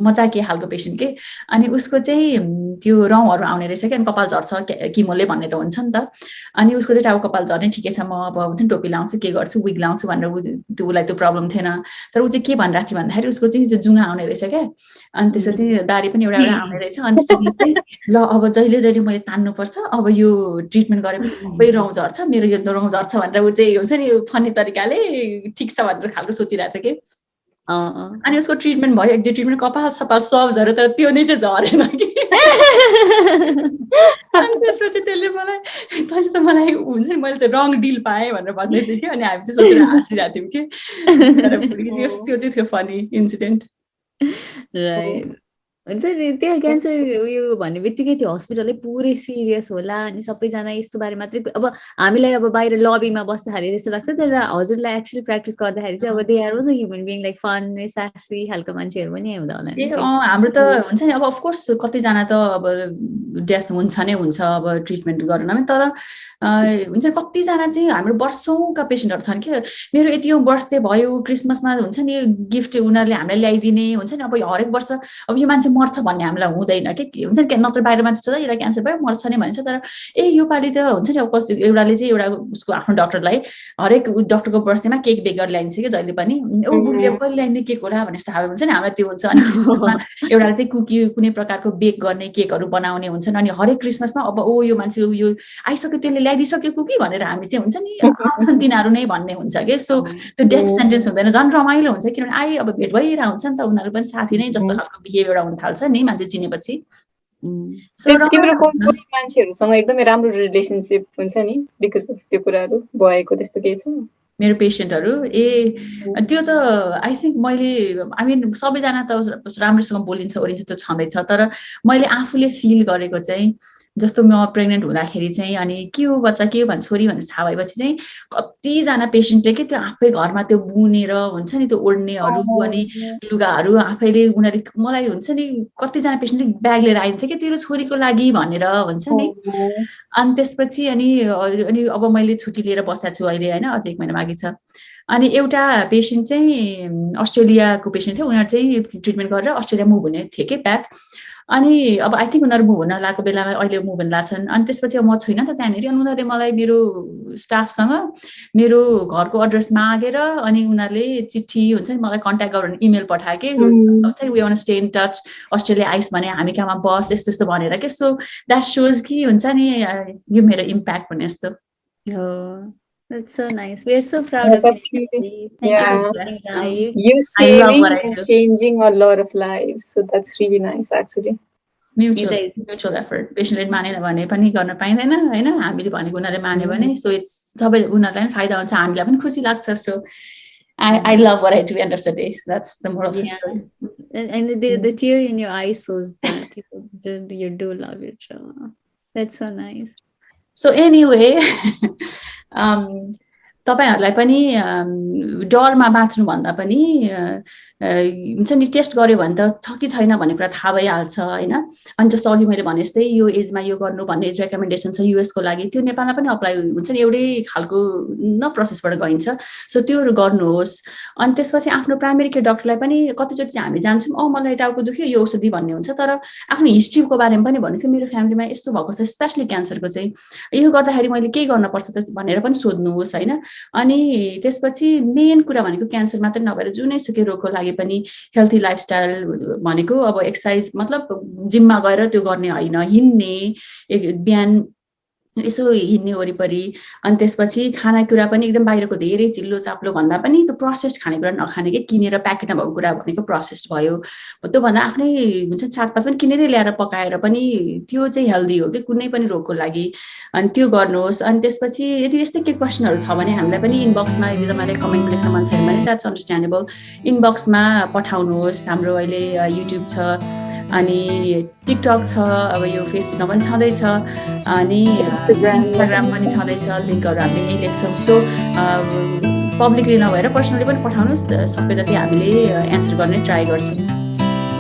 मजाकिया खालको पेसेन्ट के, अनि उसको चाहिँ त्यो रौँहरू आउने रहेछ कि, अनि कपाल झर्छ किमोले भन्ने त हुन्छ नि त। अनि उसको चाहिँ टाउको कपाल झर्ने, ठिकै छ म अब हुन्छ नि टोपी लाउँछु के गर्छु विग लाउँछु भनेर उसलाई त्यो प्रब्लम थिएन। तर ऊ चाहिँ के भनिरहेको थियो भन्दाखेरि उसको चाहिँ जुङ्गा आउने रहेछ क्या, अनि त्यसपछि दारी पनि एउटा आउने रहेछ। अनि त्यसपछि चाहिँ ल अब जहिले जहिले मैले तान्नुपर्छ, अब यो ट्रिटमेन्ट गरेपछि सबै रौँ झर्छ, मेरो यो रौँ झर्छ भनेर ऊ चाहिँ हुन्छ नि फनी तरिकाले ठिक छ भनेर खालको सोचिरहेको थियो कि। अनि उसको ट्रिटमेन्ट भयो, 1-2 ट्रिटमेन्ट कपाल सपाल सब झऱ्यो, तर त्यो नै चाहिँ झरेन कि। अनि त्यसपछि त्यसले मलाई तैँले त मलाई हुन्छ नि मैले त रङ डिल पाएँ भनेर भन्दै थियो कि, अनि हामी चाहिँ सोचेर हाँसिरहेको थियौँ कि। त्यो चाहिँ थियो फनी इन्सिडेन्ट। राइट। हुन्छ नि त्यहाँ क्यान्सर उयो भन्ने बित्तिकै त्यो हस्पिटलै पुरै सिरियस होला, अनि सबैजना यस्तो बारे मात्रै अब हामीलाई अब बाहिर लबीमा बस्दाखेरि त्यस्तो लाग्छ, तर हजुरलाई एक्चुअली प्र्याक्टिस गर्दाखेरि चाहिँ अब they are also human being like फन सासी खालको मान्छेहरू पनि हुँदा होला नि। हाम्रो त हुन्छ नि अब अफकोर्स कतिजना त अब डेथ हुन्छ नै हुन्छ अब ट्रिटमेन्ट गर्न, तर हुन्छ कतिजना चाहिँ हाम्रो वर्षौँका पेसेन्टहरू छन् कि, मेरो यति बर्थडे भयो क्रिसमसमा हुन्छ नि गिफ्ट उनीहरूले हामीलाई ल्याइदिने हुन्छ नि, अब हरेक वर्ष अब यो मान्छे मर्छ भन्ने हामीलाई हुँदैन कि हुन्छ नि, नत्र बाहिर मान्छे छ यसलाई क्यान्सर भयो मर्छ नै भनिन्छ, तर योपालि त हुन्छ नि अब कस्तो एउटाले चाहिँ एउटा उसको आफ्नो डक्टरलाई हरेक डक्टरको बर्थडेमा केक बेगर ल्याइन्छ कि जहिले पनि, बुढीले कहिले ल्याइने केक होला भने जस्तो खालको हुन्छ नि हामीलाई त्यो हुन्छ। अनि एउटाले चाहिँ कुकी कुनै प्रकारको बेक गर्ने केकहरू बनाउने हुन्छन्, अनि हरेक क्रिसमसमा अब यो मान्छे यो आइसक्यो त्यसले ल्याइदिइसक्यो कुकी भनेर हामी चाहिँ हुन्छ नि आउँछन् तिनीहरू नै भन्ने हुन्छ कि। सो त्यो डेथ सेन्टेन्स हुँदैन, झन् रमाइलो हुन्छ किनभने अब भेट भइरहेको हुन्छ नि त, उनीहरू पनि साथी नै जस्तो खालको बिहेभ एउटा हुन थाल्छ नि मान्छे चिनेपछि। तिम्रो मान्छेहरूसँग एकदमै राम्रो रिलेसनसिप हुन्छ नि बिकज अफ त्यो कुराहरू भएको त्यस्तो केही छ? मेरो पेसेन्टहरू त्यो त आई थिङ्क मैले आई मिन सबैजना त राम्रोसँग बोलिन्छ ओरिन्छ त्यो छँदैछ, तर मैले आफूले फिल गरेको चाहिँ जस्तो म प्रेग्नेन्ट हुँदाखेरि चाहिँ अनि के हो बच्चा के हो भने छोरी भनेर थाहा भएपछि चाहिँ कतिजना पेसेन्टले के त्यो आफै घरमा त्यो बुनेर हुन्छ नि त्यो ओढ्नेहरू अनि लुगाहरू आफैले उनीहरूले मलाई हुन्छ नि कतिजना पेसेन्टले ब्याग लिएर आइन्थ्यो कि तेरो छोरीको लागि भनेर हुन्छ नि। अनि त्यसपछि अनि अब मैले छुट्टी लिएर बसेको छु अहिले होइन, अझै 1 महिना बाँकी छ। अनि एउटा पेसेन्ट चाहिँ अस्ट्रेलियाको पेसेन्ट थियो, उनीहरू चाहिँ ट्रिटमेन्ट गरेर अस्ट्रेलिया मुभ हुने थियो कि ब्याक। अनि अब आई थिङ्क उनीहरू मुभ हुन लागेको बेलामा अहिले मुभ हुन लाग्छन्, अनि त्यसपछि म छैन त त्यहाँनिर, अनि उनीहरूले मलाई मेरो स्टाफसँग मेरो घरको एड्रेस मागेर अनि उनीहरूले चिठी हुन्छ नि मलाई कन्ट्याक्ट गरेर इमेल पठायो कि we want stay in touch, Australia आइस भने हामी कहाँमा बस यस्तो यस्तो भनेर के। सो द्याट सोज कि हुन्छ नि यो मेरो इम्प्याक्ट भन्ने जस्तो। That's so nice. We're so proud of you. Thank you for sharing life. You saving and changing a lot of lives. So that's really nice actually. Mutual effort. पेसेन्टले मानेन भने पनि गर्न पाइँदैन हैन, हामीले भनेको उनीहरूले मान्यो भने सो इट्स सबै उनीहरूलाई पनि फाइदा हुन्छ, हामीलाई पनि खुसी लाग्छ। So I love what I do end of the day. So that's the moral of the story. And the tear in your eyes shows that you do love your job. That's so nice. So anyway, तपाईहरुलाई पनि डरमा बाँच्नु भन्दा पनि हुन्छ नि test गर्यो भने त छ कि छैन भन्ने कुरा थाहा भइहाल्छ हैन। अनि जस्तो अघि मैले भने जस्तै यो एजमा यो गर्नु भन्ने रेकमेन्डेसन छ युएस को लागि, त्यो नेपालमा पनि अप्लाई हुन्छ नि, एउटै खालको न प्रोसेसबाट गइन्छ। सो त्योहरु गर्नुहोस्। अनि त्यसपछि आफ्नो प्राइमेरी केयर डाक्टरलाई पनि कतिचोटि चाहिँ हामी जान्छौँ मलाई टाउको दुख्यो यो औषधि भन्ने हुन्छ, तर आफ्नो हिस्ट्रीको बारेमा पनि भन्नु छ मेरो फ्यामिलीमा यस्तो भएको छ स्पेशली क्यान्सरको चाहिँ यो गर्दाखेरि मैले के गर्न पर्छ त भनेर पनि सोध्नुहोस् हैन। अनि त्यसपछि मेन कुरा भनेको क्यान्सर मात्र नभएर जुनै सुकै रोगको लागि पनि हेल्थी लाइफस्टाइल भनेको अब एक्सरसाइज मतलब जिममा गएर त्यो गर्ने हैन, हिँड्ने बिहान यसो हिँड्ने वरिपरि। अनि त्यसपछि खानेकुरा पनि एकदम बाहिरको धेरै चिल्लो चाप्लो भन्दा पनि त्यो प्रोसेस्ड खानेकुरा नखाने कि किनेर प्याकेटमा भएको कुरा भनेको प्रोसेस्ड भयो। त्योभन्दा आफ्नै हुन्छ साथपात पनि किनेरै ल्याएर पकाएर पनि त्यो चाहिँ हेल्दी हो कि कुनै पनि रोगको लागि। अनि त्यो गर्नुहोस्। अनि त्यसपछि यदि यस्तै के क्वेसनहरू छ भने हामीलाई पनि इनबक्समा, यदि तपाईँलाई कमेन्ट लेख्न मन छैन भने द्याट्स अन्डरस्ट्यान्डेबल, इनबक्समा पठाउनुहोस्। हाम्रो अहिले युट्युब छ, अनि टिकटक छ, अब यो फेसबुकमा पनि छँदैछ, अनि इन्स्टाग्राम पनि छँदैछ। लिङ्कहरू हामीले यहीँ लेख्छौँ। सो पब्लिकली नभएर पर्सनली पनि पठाउनुहोस्, सबै जति हामीले एन्सर गर्ने ट्राई गर्छौँ।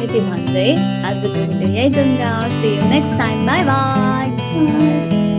यति भन्दै आजको भिडियो यही जान्छ। See you next time. Bye bye.